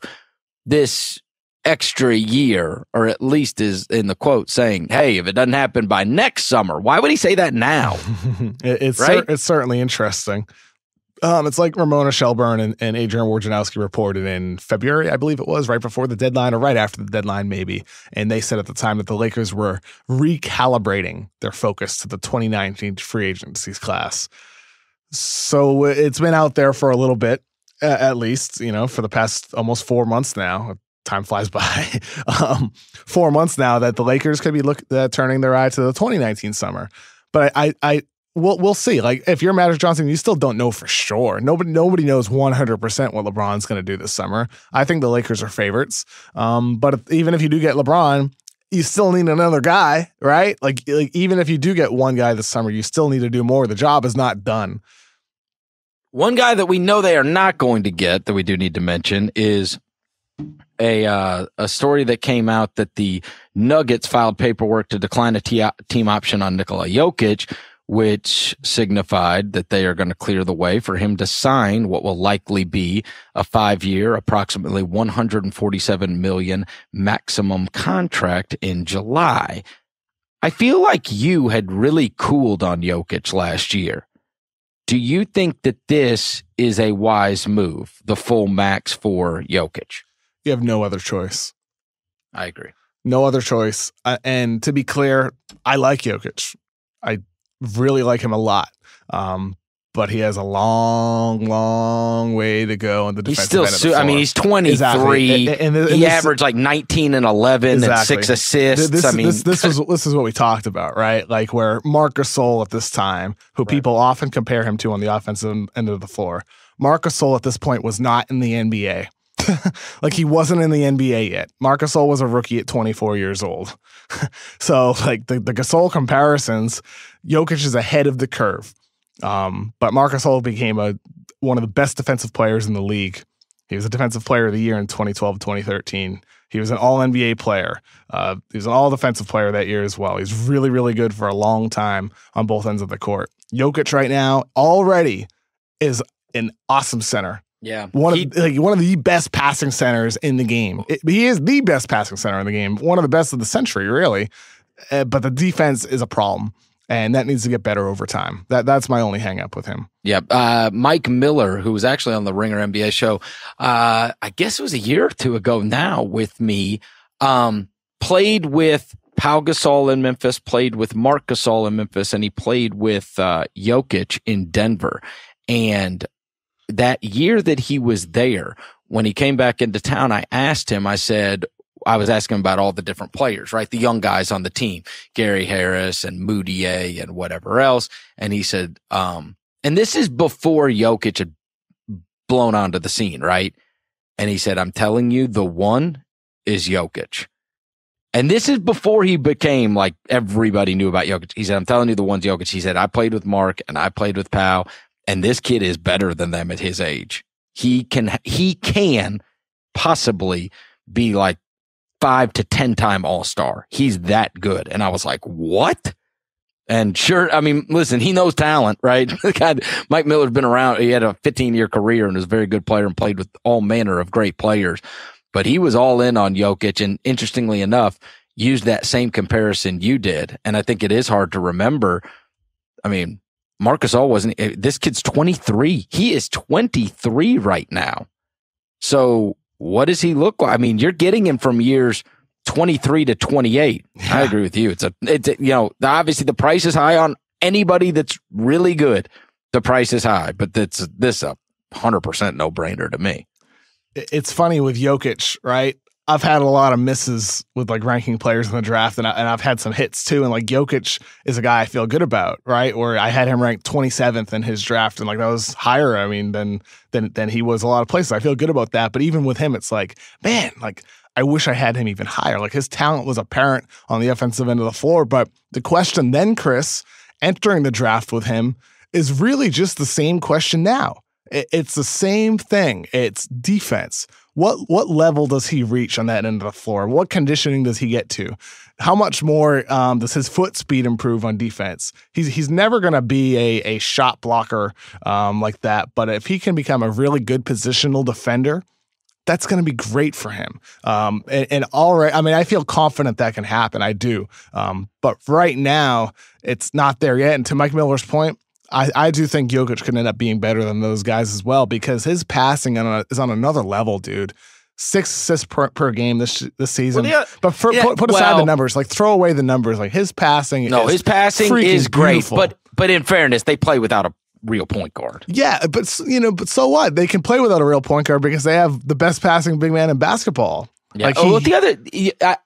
this extra year, or at least is in the quote saying, hey, if it doesn't happen by next summer, why would he say that now? It's certainly interesting. It's like Ramona Shelburne and Adrian Wojnarowski reported in February, I believe it was, right before the deadline or right after the deadline maybe. And they said at the time that the Lakers were recalibrating their focus to the 2019 free agency class. So it's been out there for a little bit, at least, for the past almost 4 months now. Time flies by. 4 months now that the Lakers could be turning their eye to the 2019 summer. But we'll see. Like, if you're Magic Johnson, you still don't know for sure. Nobody knows 100% what LeBron's going to do this summer. I think the Lakers are favorites. But even if you do get LeBron, you still need another guy, right? Like even if you do get one guy this summer, you still need to do more. The job is not done. One guy that we know they are not going to get, that we do need to mention, is a story that came out that the Nuggets filed paperwork to decline a team option on Nikola Jokic, which signified that they are going to clear the way for him to sign what will likely be a 5-year, approximately $147 million maximum contract in July. I feel like you had really cooled on Jokic last year. Do you think that this is a wise move, the full max for Jokic? You have no other choice. I agree. No other choice. And to be clear, I like Jokic. I really like him a lot. But he has a long, long way to go on the defensive end of the floor. He's 23. Exactly. And he averaged like 19 and 11 and 6 assists. This is what we talked about, right? Like where Marc Gasol at this time, who people often compare him to on the offensive end of the floor, Marc Gasol at this point was not in the NBA. Like he wasn't in the NBA yet. Marc Gasol was a rookie at 24 years old. So like the Gasol comparisons, Jokic is ahead of the curve. But Marc Gasol became one of the best defensive players in the league. He was a defensive player of the year in 2012, 2013. He was an all-NBA player. He was an all-defensive player that year as well. He's really, really good for a long time on both ends of the court. Jokic right now already is an awesome center. Yeah. One of the best passing centers in the game. He is the best passing center in the game. One of the best of the century, really. But the defense is a problem. And that needs to get better over time. That's my only hang up with him. Yeah. Mike Miller, who was actually on the Ringer NBA show, I guess it was a year or two ago now with me, played with Pau Gasol in Memphis, played with Marc Gasol in Memphis, and he played with Jokic in Denver. And that year that he was there, when he came back into town, I asked him, I said, I was asking him about all the different players, right? The young guys on the team, Gary Harris and Moutier and whatever else. And he said, and this is before Jokic had blown onto the scene, right? And he said, I'm telling you, the one is Jokic. And this is before he became like everybody knew about Jokic. He said, I'm telling you, the one's Jokic. He said, I played with Mark and I played with Powell, and this kid is better than them at his age. He can possibly be like 5 to 10 time All-Star. He's that good. And I was like, what? And sure, I mean, listen, he knows talent, right? God, Mike Miller's been around. He had a 15-year career and was a very good player and played with all manner of great players. But he was all in on Jokic, and interestingly enough, used that same comparison you did. And I think it is hard to remember. I mean, Marc Gasol wasn't, this kid's 23. He is 23 right now. So what does he look like? I mean, you're getting him from years 23 to 28. Yeah. I agree with you. It's obviously the price is high on anybody that's really good. The price is high, but this a 100% no brainer to me. It's funny with Jokic, right? I've had a lot of misses with like ranking players in the draft, and I've had some hits too. And like Jokic is a guy I feel good about, right? Where I had him ranked 27th in his draft, and like that was higher, I mean, than he was a lot of places. I feel good about that. But even with him, it's like, man, like I wish I had him even higher. Like his talent was apparent on the offensive end of the floor. But the question then, Chris, entering the draft with him is really just the same question now. It's the same thing. It's defense. What level does he reach on that end of the floor? What conditioning does he get to? How much more does his foot speed improve on defense? He's never going to be a shot blocker like that. But if he can become a really good positional defender, that's going to be great for him. And already, I mean, I feel confident that can happen. I do. But right now, it's not there yet. And to Mike Miller's point, I do think Jokic could end up being better than those guys as well, because his passing is on another level, dude. 6 assists per game this season. Well, yeah, but put aside the numbers, like throw away the numbers. Like his passing is great. Beautiful. But in fairness, they play without a real point guard. Yeah, but so what? They can play without a real point guard because they have the best passing big man in basketball. Yeah. Like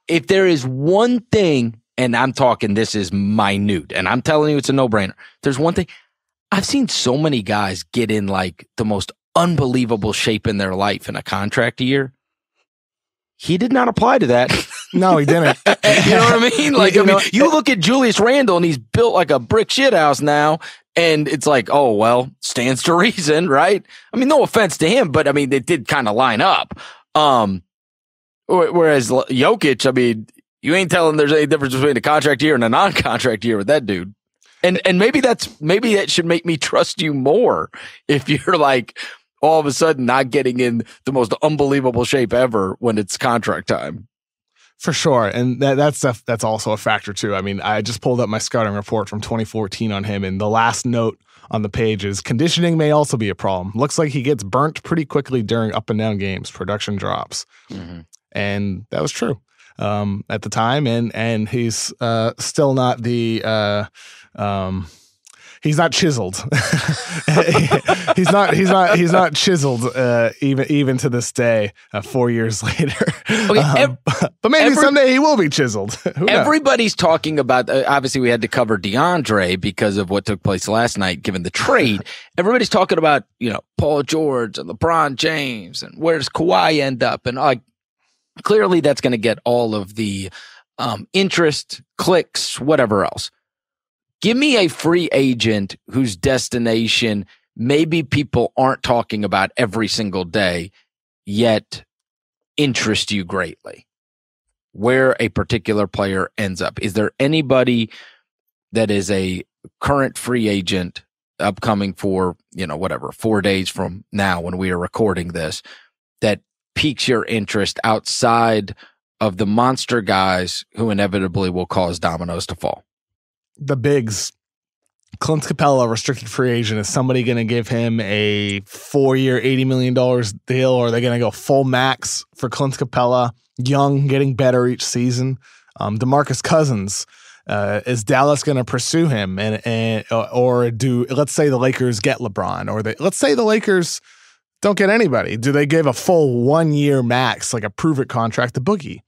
if there is one thing, and I'm talking, this is minute, and I'm telling you, it's a no-brainer. There's one thing. I've seen so many guys get in like the most unbelievable shape in their life in a contract year. He did not apply to that. No, he didn't. You know what I mean? Like, you look at Julius Randle and he's built like a brick shithouse now. And it's like, oh, well, stands to reason, right? I mean, no offense to him, but I mean, they did kind of line up. Whereas Jokic, I mean, you ain't telling there's any difference between a contract year and a non-contract year with that dude. And maybe that should make me trust you more if you're like all of a sudden not getting in the most unbelievable shape ever when it's contract time. For sure. And that's also a factor too. I mean, I just pulled up my scouting report from 2014 on him, and the last note on the page is conditioning may also be a problem. Looks like he gets burnt pretty quickly during up and down games. Production drops. Mm-hmm. And that was true at the time. And he's still not the he's not chiseled. he's not chiseled even to this day, 4 years later. Okay, but maybe someday he will be chiseled. Everybody's talking about, obviously we had to cover DeAndre because of what took place last night, given the trade. Everybody's talking about, Paul George and LeBron James and where does Kawhi end up? And clearly that's going to get all of the interest, clicks, whatever else. Give me a free agent whose destination maybe people aren't talking about every single day, yet interest you greatly. Where a particular player ends up. Is there anybody that is a current free agent upcoming for, 4 days from now when we are recording this, that piques your interest outside of the monster guys who inevitably will cause dominoes to fall? The bigs. Clint Capella, restricted free agent. Is somebody going to give him a 4-year, $80 million deal, or are they going to go full max for Clint Capella? Young, getting better each season. DeMarcus Cousins, is Dallas going to pursue him, or let's say the Lakers get LeBron, or let's say the Lakers don't get anybody. Do they give a full 1 year max, like a prove it contract to Boogie?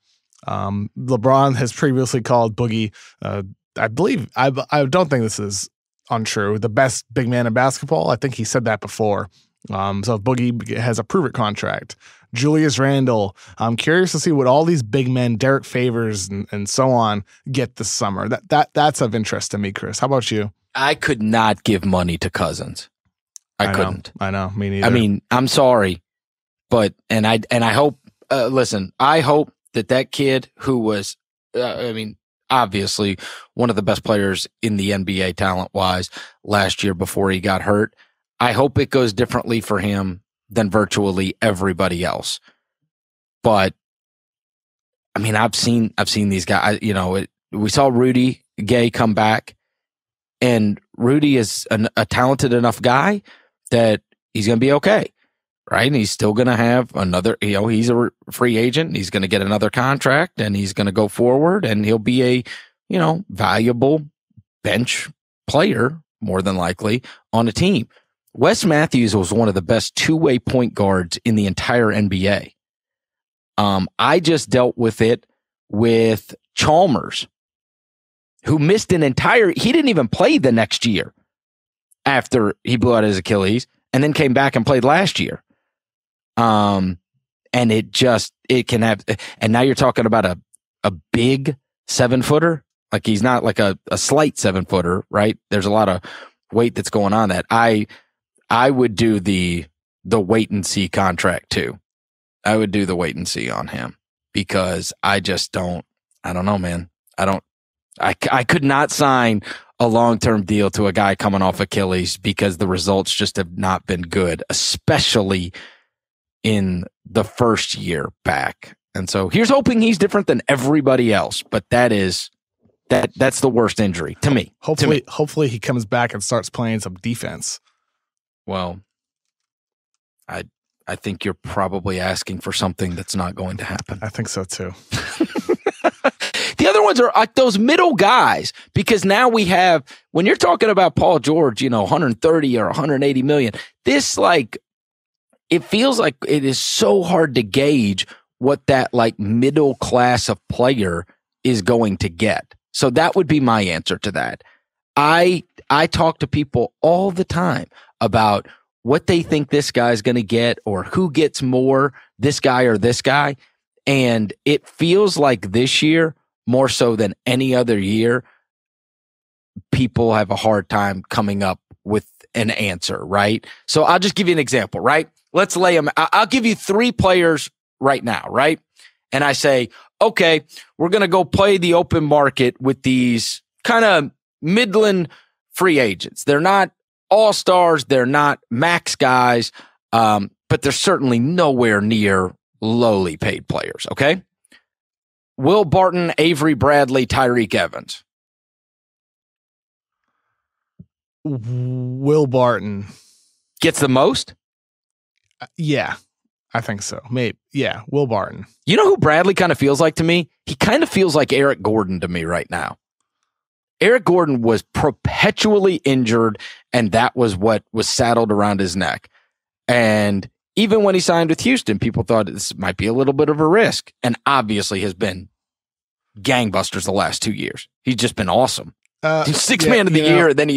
LeBron has previously called Boogie, I believe, I don't think this is untrue, the best big man in basketball. I think he said that before. So Boogie has a prove-it contract. Julius Randle, I'm curious to see what all these big men, Derek Favors and so on, get this summer. That's of interest to me, Chris. How about you? I could not give money to Cousins. I couldn't. I know. Me neither. I mean, I'm sorry, but and I hope. Listen, I hope that kid who was, obviously one of the best players in the NBA talent-wise last year before he got hurt. I hope it goes differently for him than virtually everybody else. But I mean, I've seen these guys. We saw Rudy Gay come back, and Rudy is a talented enough guy that he's going to be okay, right? And he's still going to have another. He's a free agent. He's going to get another contract, and he's going to go forward, and he'll be a valuable bench player more than likely on a team. Wes Matthews was one of the best two-way point guards in the entire NBA. I just dealt with it with Chalmers, who missed an entire. He didn't even play the next year after he blew out his Achilles, and then came back and played last year. And it can have. And now you're talking about a big 7-footer. Like, he's not like a slight 7-footer, right? There's a lot of weight that's going on that. I would do the wait and see contract too. I would do the wait and see on him, because I don't know, man. I could not sign a long-term deal to a guy coming off Achilles, because the results just have not been good, especially in the first year back. And so here's hoping he's different than everybody else, but that's the worst injury to me. Hopefully he comes back and starts playing some defense. Well, I think you're probably asking for something that's not going to happen. I think so too. The other ones are like those middle guys, because now we have, when you're talking about Paul George, 130 or 180 million, this, like, it feels like it is so hard to gauge what that, like, middle class of player is going to get. So that would be my answer to that. I talk to people all the time about what they think this guy's going to get, or who gets more, this guy or this guy. And it feels like this year, more so than any other year, people have a hard time coming up with an answer, right? So I'll just give you an example, right? Let's lay them. I'll give you 3 players right now, right? And I say, okay, we're going to go play the open market with these kind of Midland free agents. They're not all-stars. They're not max guys, but they're certainly nowhere near lowly paid players, okay? Will Barton, Avery Bradley, Tyreek Evans. Will Barton Gets the most? Yeah, I think so. Maybe. Yeah, Will Barton. You know who Bradley kind of feels like to me? He kind of feels like Eric Gordon to me right now. Eric Gordon was perpetually injured, and that was what was saddled around his neck. And even when he signed with Houston, people thought this might be a little bit of a risk, and obviously has been gangbusters the last 2 years. He's just been awesome. Man of the year. Then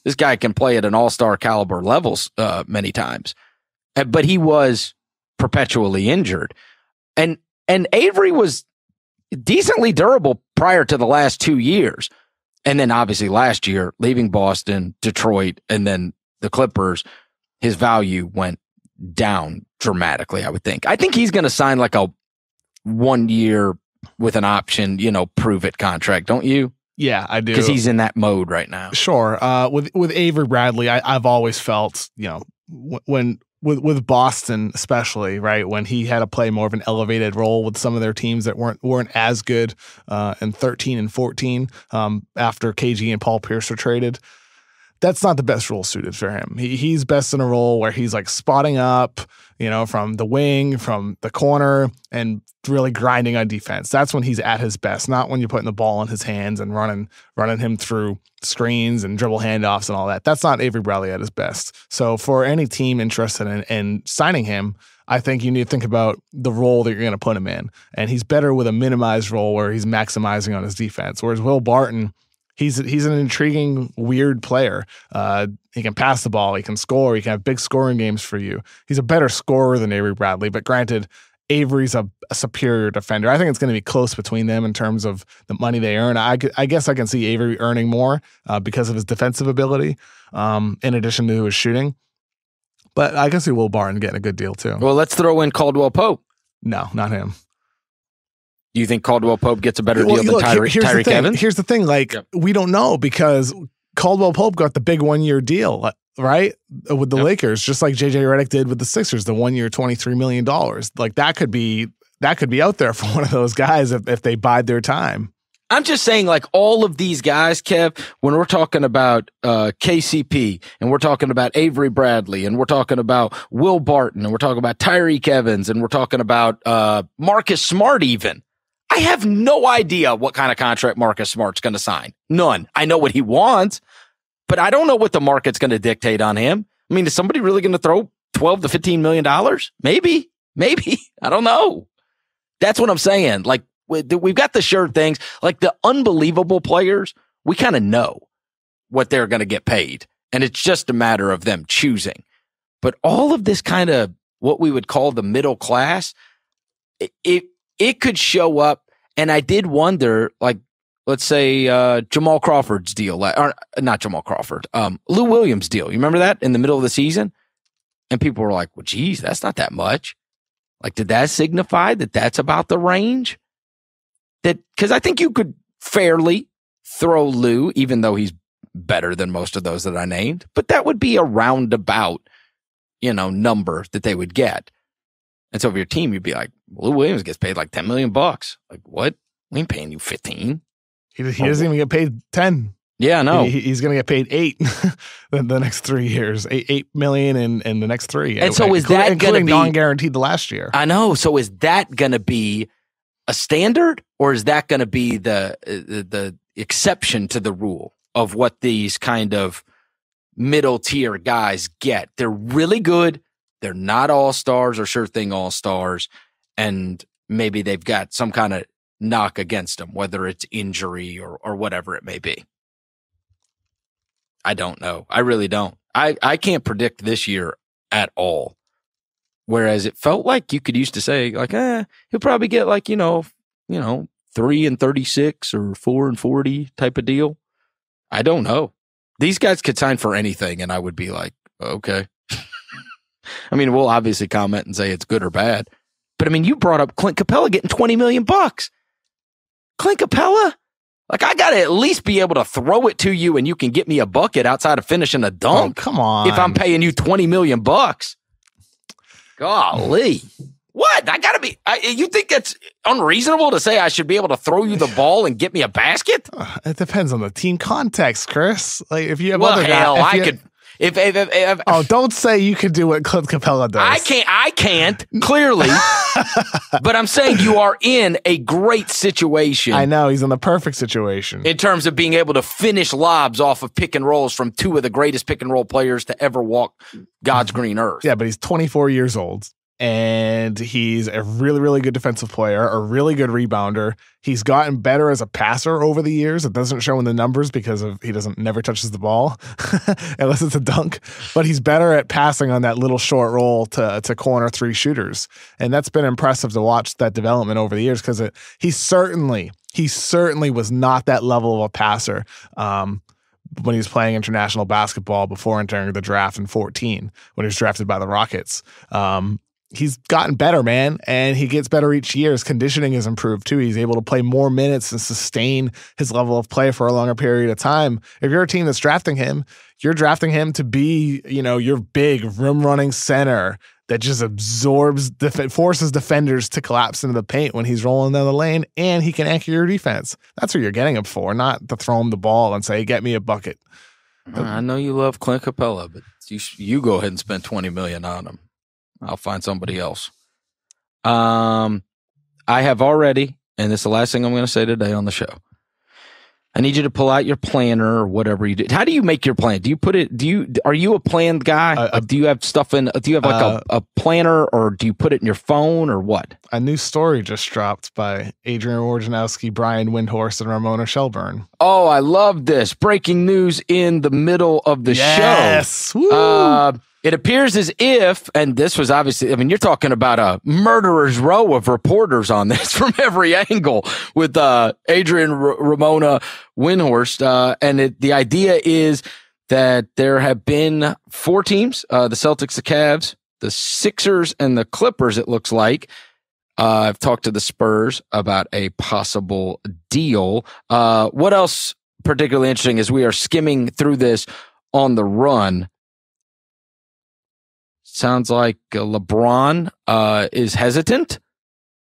this guy can play at an all-star caliber levels many times, but he was perpetually injured. And Avery was decently durable prior to the last 2 years. And then obviously last year, leaving Boston, Detroit, and then the Clippers, his value went down dramatically, I would think. I think he's going to sign like a 1 year with an option, prove it contract, don't you? Yeah, I do. Because he's in that mode right now. Sure. With Avery Bradley, I've always felt, when with Boston especially, right, when he had to play more of an elevated role with some of their teams that weren't as good in 13 and 14 after KG and Paul Pierce were traded. that's not the best role suited for him. He's best in a role where he's like spotting up, from the wing, from the corner, and really grinding on defense. That's when he's at his best, not when you're putting the ball in his hands and running him through screens and dribble handoffs and all that. That's not Avery Bradley at his best. So for any team interested in signing him, I think you need to think about the role that you're going to put him in. And he's better with a minimized role where he's maximizing on his defense. Whereas Will Barton, he's an intriguing, weird player. He can pass the ball. He can score. He can have big scoring games for you. He's a better scorer than Avery Bradley. But granted, Avery's a superior defender. I think it's going to be close between them in terms of the money they earn. I guess I can see Avery earning more because of his defensive ability in addition to his shooting. But I can see Will Barton getting a good deal too. Well, let's throw in Caldwell Pope. No, not him. Do you think Caldwell Pope gets a better deal than Tyreek Evans? Here's the thing. We don't know because Caldwell Pope got the big 1 year deal, right? With the Lakers, just like JJ Redick did with the Sixers, the 1 year, $23 million. Like that could be out there for one of those guys if they bide their time. I'm just saying, like, all of these guys, Kev, when we're talking about KCP, and we're talking about Avery Bradley, and we're talking about Will Barton, and we're talking about Tyreek Evans, and we're talking about Marcus Smart even, I have no idea what kind of contract Marcus Smart's going to sign. None. I know what he wants, but I don't know what the market's going to dictate on him. I mean, is somebody really going to throw $12 to $15 million? Maybe. I don't know. That's what I'm saying. Like, we've got the sure things, like the unbelievable players. We kind of know what they're going to get paid, and it's just a matter of them choosing. But all of this kind of what we would call the middle class, it could show up. And I did wonder, like, let's say Jamal Crawford's deal, or not Jamal Crawford, Lou Williams' deal. You remember that in the middle of the season? And people were like, well, geez, that's not that much. Like, did that signify that that's about the range? Because I think you could fairly throw Lou, even though he's better than most of those that I named, but that would be a roundabout, number that they would get. And so for your team, you'd be like, Lou Williams gets paid like $10 million. Like, what? We ain't paying you 15. He doesn't even get paid 10. Yeah, no. He's going to get paid 8 the next 3 years, $8 million in the next 3. And so is that going to be non-guaranteed the last year? I know. So is that going to be a standard, or is that going to be the exception to the rule of what these kind of middle tier guys get? They're really good. They're not all-stars or sure thing all-stars. And maybe they've got some kind of knock against them, whether it's injury or whatever it may be. I don't know. I really don't. I can't predict this year at all. Whereas it felt like you could used to say, like, he'll probably get like, 3 and 36 or 4 and 40 type of deal. I don't know. These guys could sign for anything, and I would be like, okay. I mean, we'll obviously comment and say it's good or bad. But I mean, you brought up Clint Capella getting $20 million. Clint Capella? Like, I got to at least be able to throw it to you and you can get me a bucket outside of finishing a dunk. Oh, come on. If I'm paying you $20 million. Golly. What? I got to be. You think that's unreasonable to say I should be able to throw you the ball and get me a basket? It depends on the team context, Chris. Like, if you have well, other hell, guys. I could. If don't say you could do what Clint Capella does. I can't, clearly. But I'm saying you are in a great situation. I know, he's in the perfect situation. In terms of being able to finish lobs off of pick and rolls from two of the greatest pick and roll players to ever walk God's green earth. Yeah, but he's 24 years old. And he's a really, really good defensive player, a really good rebounder. He's gotten better as a passer over the years. It doesn't show in the numbers because he never touches the ball unless it's a dunk. But he's better at passing on that little short roll to corner three shooters. And that's been impressive to watch that development over the years because he certainly was not that level of a passer when he was playing international basketball before entering the draft in 2014 when he was drafted by the Rockets. He's gotten better, man, and he gets better each year. His conditioning has improved, too. He's able to play more minutes and sustain his level of play for a longer period of time. If you're a team that's drafting him, you're drafting him to be, your big rim-running center that just forces defenders to collapse into the paint when he's rolling down the lane, and he can anchor your defense. That's what you're getting him for, not to throw him the ball and say, get me a bucket. I know you love Clint Capella, but you go ahead and spend $20 million on him. I'll find somebody else. I have already, and this is the last thing I'm going to say today on the show. I need you to pull out your planner or whatever you do. How do you make your plan? Do you put it? Are you a planned guy? Do you have stuff in? Do you have like a planner, or do you put it in your phone, or what? A new story just dropped by Adrian Wojnarowski, Brian Windhorst, and Ramona Shelburne. Oh, I love this breaking news in the middle of the show. Yes. Woo. It appears as if, and this was obviously, I mean, you're talking about a murderer's row of reporters on this from every angle with Adrian Ramona Windhorst. And the idea is that there have been 4 teams, the Celtics, the Cavs, the Sixers, and the Clippers, it looks like. I've talked to the Spurs about a possible deal. What else particularly interesting is we are skimming through this on the run. Sounds like LeBron is hesitant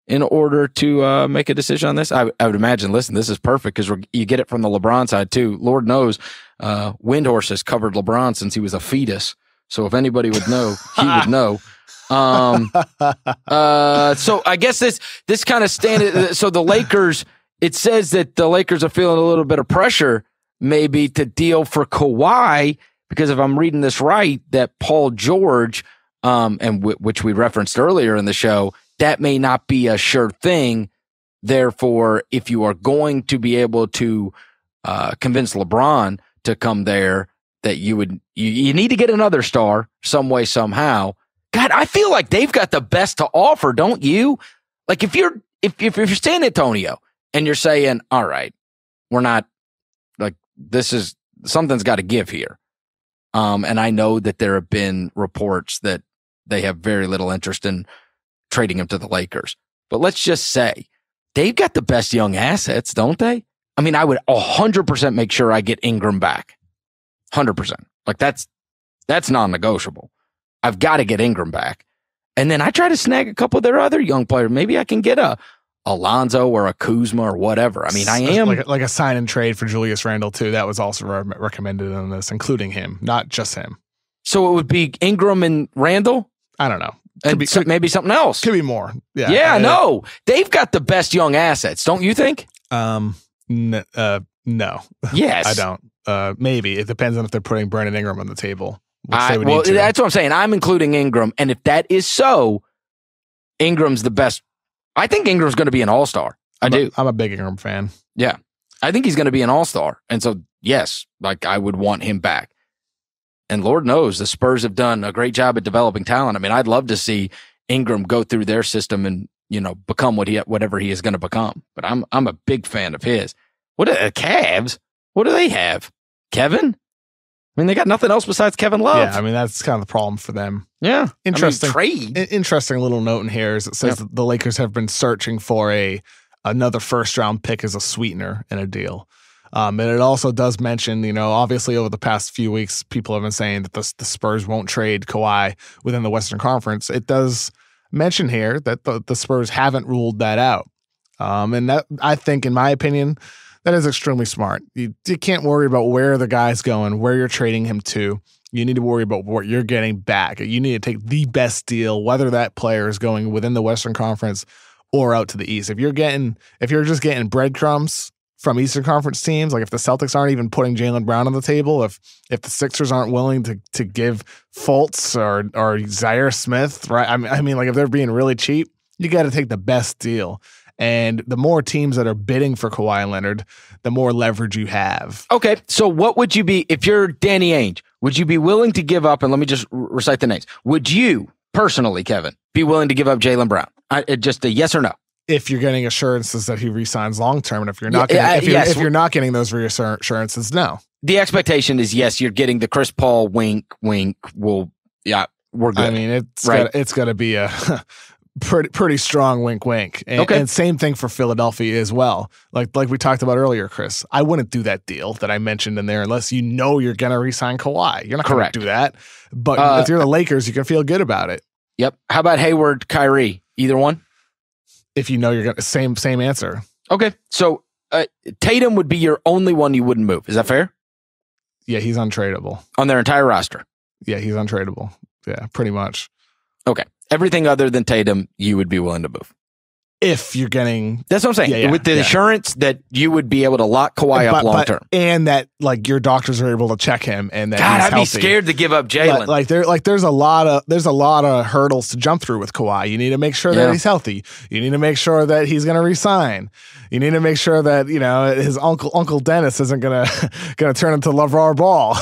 in order to make a decision on this. I would imagine, listen, this is perfect because you get it from the LeBron side too. Lord knows Windhorst has covered LeBron since he was a fetus. So if anybody would know, he would know. So I guess this kind of so the Lakers, it says that the Lakers are feeling a little bit of pressure maybe to deal for Kawhi, because if I'm reading this right, that Paul George, which we referenced earlier in the show, that may not be a sure thing. Therefore, if you are going to be able to convince LeBron to come there, that you need to get another star some way, somehow. God, I feel like they've got the best to offer, don't you? Like if you're San Antonio and you're saying, all right, we're not like, something's got to give here. And I know that there have been reports that they have very little interest in trading him to the Lakers. But let's just say they've got the best young assets, don't they? I mean, I would 100% make sure I get Ingram back. 100%. Like that's non-negotiable. I've got to get Ingram back. And then I try to snag a couple of their other young players. Maybe I can get a Alonzo or a Kuzma or whatever. I mean, I am like a sign and trade for Julius Randle too. That was also recommended in this, including him, not just him. So it would be Ingram and Randle? I don't know. Maybe something else. Could be more. Yeah. Yeah, no. They've got the best young assets, don't you think? No. Yes. I don't. Maybe. It depends on if they're putting Brandon Ingram on the table. That's what I'm saying. I'm including Ingram. And if that is so, Ingram's the best. I think Ingram's going to be an all-star. I'm a big Ingram fan. Yeah. I think he's going to be an all-star. And so, yes, like I would want him back. And Lord knows the Spurs have done a great job at developing talent. I mean, I'd love to see Ingram go through their system and, become whatever he is going to become. But I'm a big fan of his. What are the Cavs? What do they have? Kevin? I mean, they got nothing else besides Kevin Love. Yeah, I mean, that's kind of the problem for them. Yeah. Interesting. Trade. Interesting little note in here is it says that the Lakers have been searching for another first-round pick as a sweetener in a deal. And it also does mention, obviously over the past few weeks, people have been saying that the Spurs won't trade Kawhi within the Western Conference. It does mention here that the Spurs haven't ruled that out. And that, I think, in my opinion, that is extremely smart. You can't worry about where the guy's going, where you're trading him to. You need to worry about what you're getting back. You need to take the best deal, whether that player is going within the Western Conference or out to the East. If you're just getting breadcrumbs from Eastern Conference teams, like if the Celtics aren't even putting Jaylen Brown on the table, if the Sixers aren't willing to give Foltz or Zaire Smith, right? I mean, like if they're being really cheap, you got to take the best deal. And the more teams that are bidding for Kawhi Leonard, the more leverage you have. Okay, so what would you be, if you're Danny Ainge, would you be willing to give up, and let me just recite the names, would you personally, Kevin, be willing to give up Jaylen Brown? Just a yes or no? If you're getting assurances that he re-signs long-term, and if you're not if you're not getting those reassurances, no. The expectation is yes, you're getting the Chris Paul wink, we're good. I mean, it's got to be a pretty strong wink. And same thing for Philadelphia as well. Like we talked about earlier, Chris, I wouldn't do that deal that I mentioned in there unless you're going to re-sign Kawhi. You're not going to do that. But if you're the Lakers, you can feel good about it. Yep. How about Hayward, Kyrie? Either one? If you're going to same answer. Okay. So Tatum would be your only one you wouldn't move. Is that fair? Yeah, he's untradeable. On their entire roster? Yeah, he's untradeable. Yeah, pretty much. Okay. Everything other than Tatum, you would be willing to move. If you're getting... That's what I'm saying. With the assurance that you would be able to lock Kawhi up long term. And that like your doctors are able to check him and that God, he's I'd healthy. be scared to give up Jalen. There's a lot of hurdles to jump through with Kawhi. You need to make sure that he's healthy. You need to make sure that he's going to resign. You need to make sure that, his Uncle Dennis isn't gonna turn into LeVar Ball.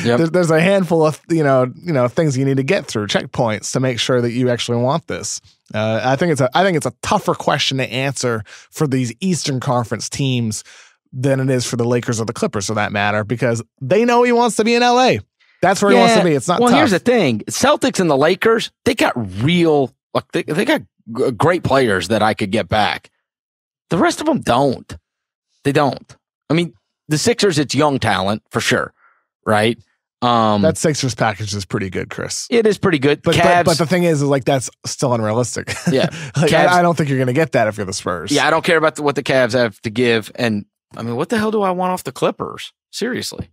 Yep. There's a handful of things you need to get through, checkpoints to make sure that you actually want this. I think it's a tougher question to answer for these Eastern Conference teams than it is for the Lakers or the Clippers, for that matter, because they know he wants to be in LA. That's where he wants to be. It's not. Well, tough. Here's the thing: Celtics and the Lakers, they got they got great players that I could get back. The rest of them don't. They don't. I mean, the Sixers, it's young talent for sure, right? That Sixers package is pretty good, Chris. It is pretty good. But the thing is like that's still unrealistic. Yeah, I don't think you're going to get that if you're the Spurs. Yeah, I don't care about what the Cavs have to give. And I mean, what the hell do I want off the Clippers? Seriously,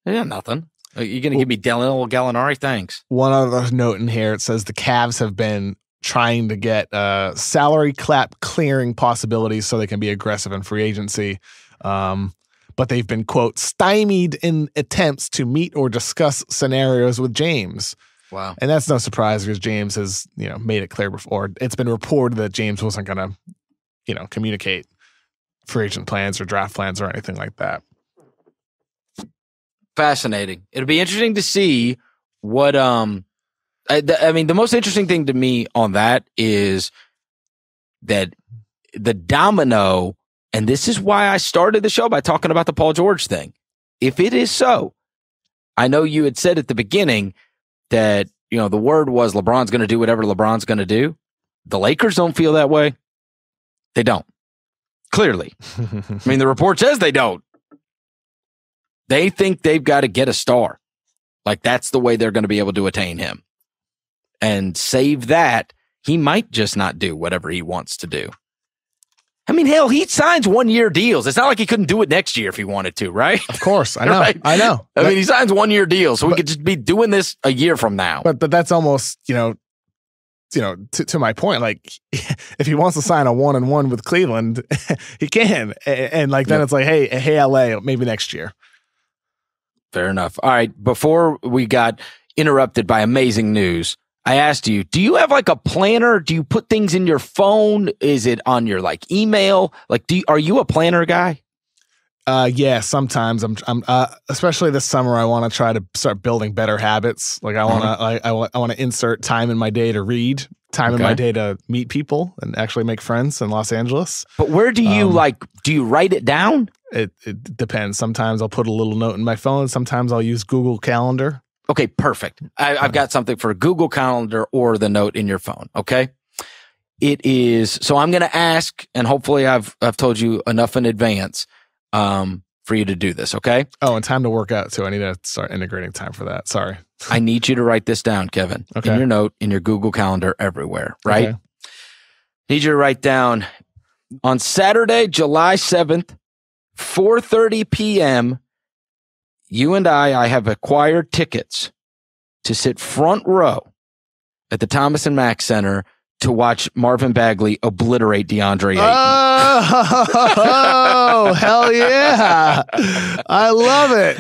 yeah, nothing. Are you going to give me Danilo Gallinari? Thanks. One other note in here: it says the Cavs have been trying to get salary cap clearing possibilities so they can be aggressive in free agency. But they've been, quote, stymied in attempts to meet or discuss scenarios with James. Wow. And that's no surprise because James has, made it clear before. It's been reported that James wasn't going to, communicate free agent plans or draft plans or anything like that. Fascinating. It'll be interesting to see what, I mean, the most interesting thing to me on that is that the domino. And this is why I started the show by talking about the Paul George thing. If it is so, I know you had said at the beginning that, the word was LeBron's going to do whatever LeBron's going to do. The Lakers don't feel that way. They don't. Clearly. I mean, the report says they don't. They think they've got to get a star. Like that's the way they're going to be able to attain him. And save that, he might just not do whatever he wants to do. I mean, hell, he signs 1-year deals. It's not like he couldn't do it next year if he wanted to, right? Of course, I know. Right? I know. I mean, he signs 1-year deals, so we could just be doing this a year from now. But that's almost, to my point. Like, if he wants to sign a 1-1 with Cleveland, he can. And then it's like, hey, LA, maybe next year. Fair enough. All right, before we got interrupted by amazing news, I asked you, do you have like a planner? Do you put things in your phone? Is it on your email? Are you a planner guy? Yeah, sometimes I'm especially this summer, I want to try to start building better habits. Like I want to insert time in my day to read, time in my day to meet people and actually make friends in Los Angeles. But where do you do you write it down? It depends. Sometimes I'll put a little note in my phone. Sometimes I'll use Google Calendar. Okay, perfect. I've got something for Google Calendar or the note in your phone. Okay. It is. So I'm going to ask, and hopefully I've told you enough in advance, for you to do this. Okay. Oh, and time to work out too. I need to start integrating time for that. Sorry. I need you to write this down, Kevin, okay. In your note, in your Google Calendar, everywhere. Right. Okay. Need you to write down on Saturday, July 7th, 4:30 p.m. You and I have acquired tickets to sit front row at the Thomas and Mack Center to watch Marvin Bagley obliterate DeAndre Jordan. Oh, hell yeah. I love it.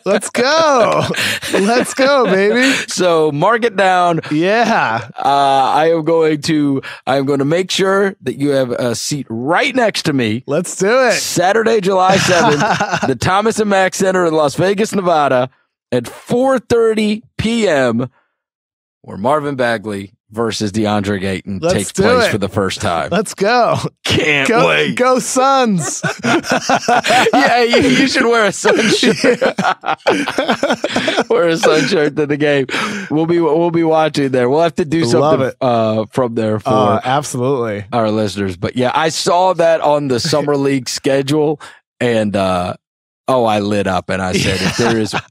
Let's go. Let's go, baby. So mark it down. Yeah. I am going to make sure that you have a seat right next to me. Let's do it. Saturday, July 7th, the Thomas and Mack Center in Las Vegas, Nevada at 4:30 p.m. where Marvin Bagley versus DeAndre Gaytan takes place for the first time. Let's go. Can't wait. Go Suns. Yeah, you should wear a Sun shirt. Wear a Sun shirt to the game. We'll be watching there. We'll have to do something from there for absolutely our listeners. But yeah, I saw that on the Summer League schedule and I lit up and I said,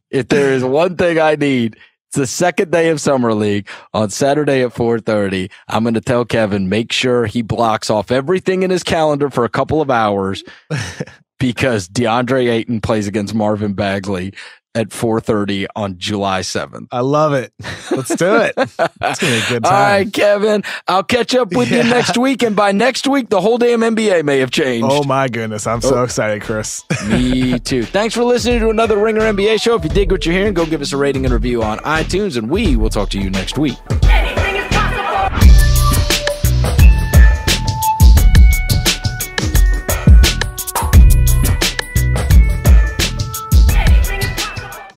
if there is one thing I need, it's the second day of Summer League on Saturday at 4:30. I'm going to tell Kevin, make sure he blocks off everything in his calendar for a couple of hours because DeAndre Ayton plays against Marvin Bagley at 4:30 on July 7th. I love it. Let's do it. It's going to be a good time. All right, Kevin. I'll catch up with you next week. And by next week, the whole damn NBA may have changed. Oh, my goodness. I'm so excited, Chris. Me too. Thanks for listening to another Ringer NBA show. If you dig what you're hearing, go give us a rating and review on iTunes, and we will talk to you next week.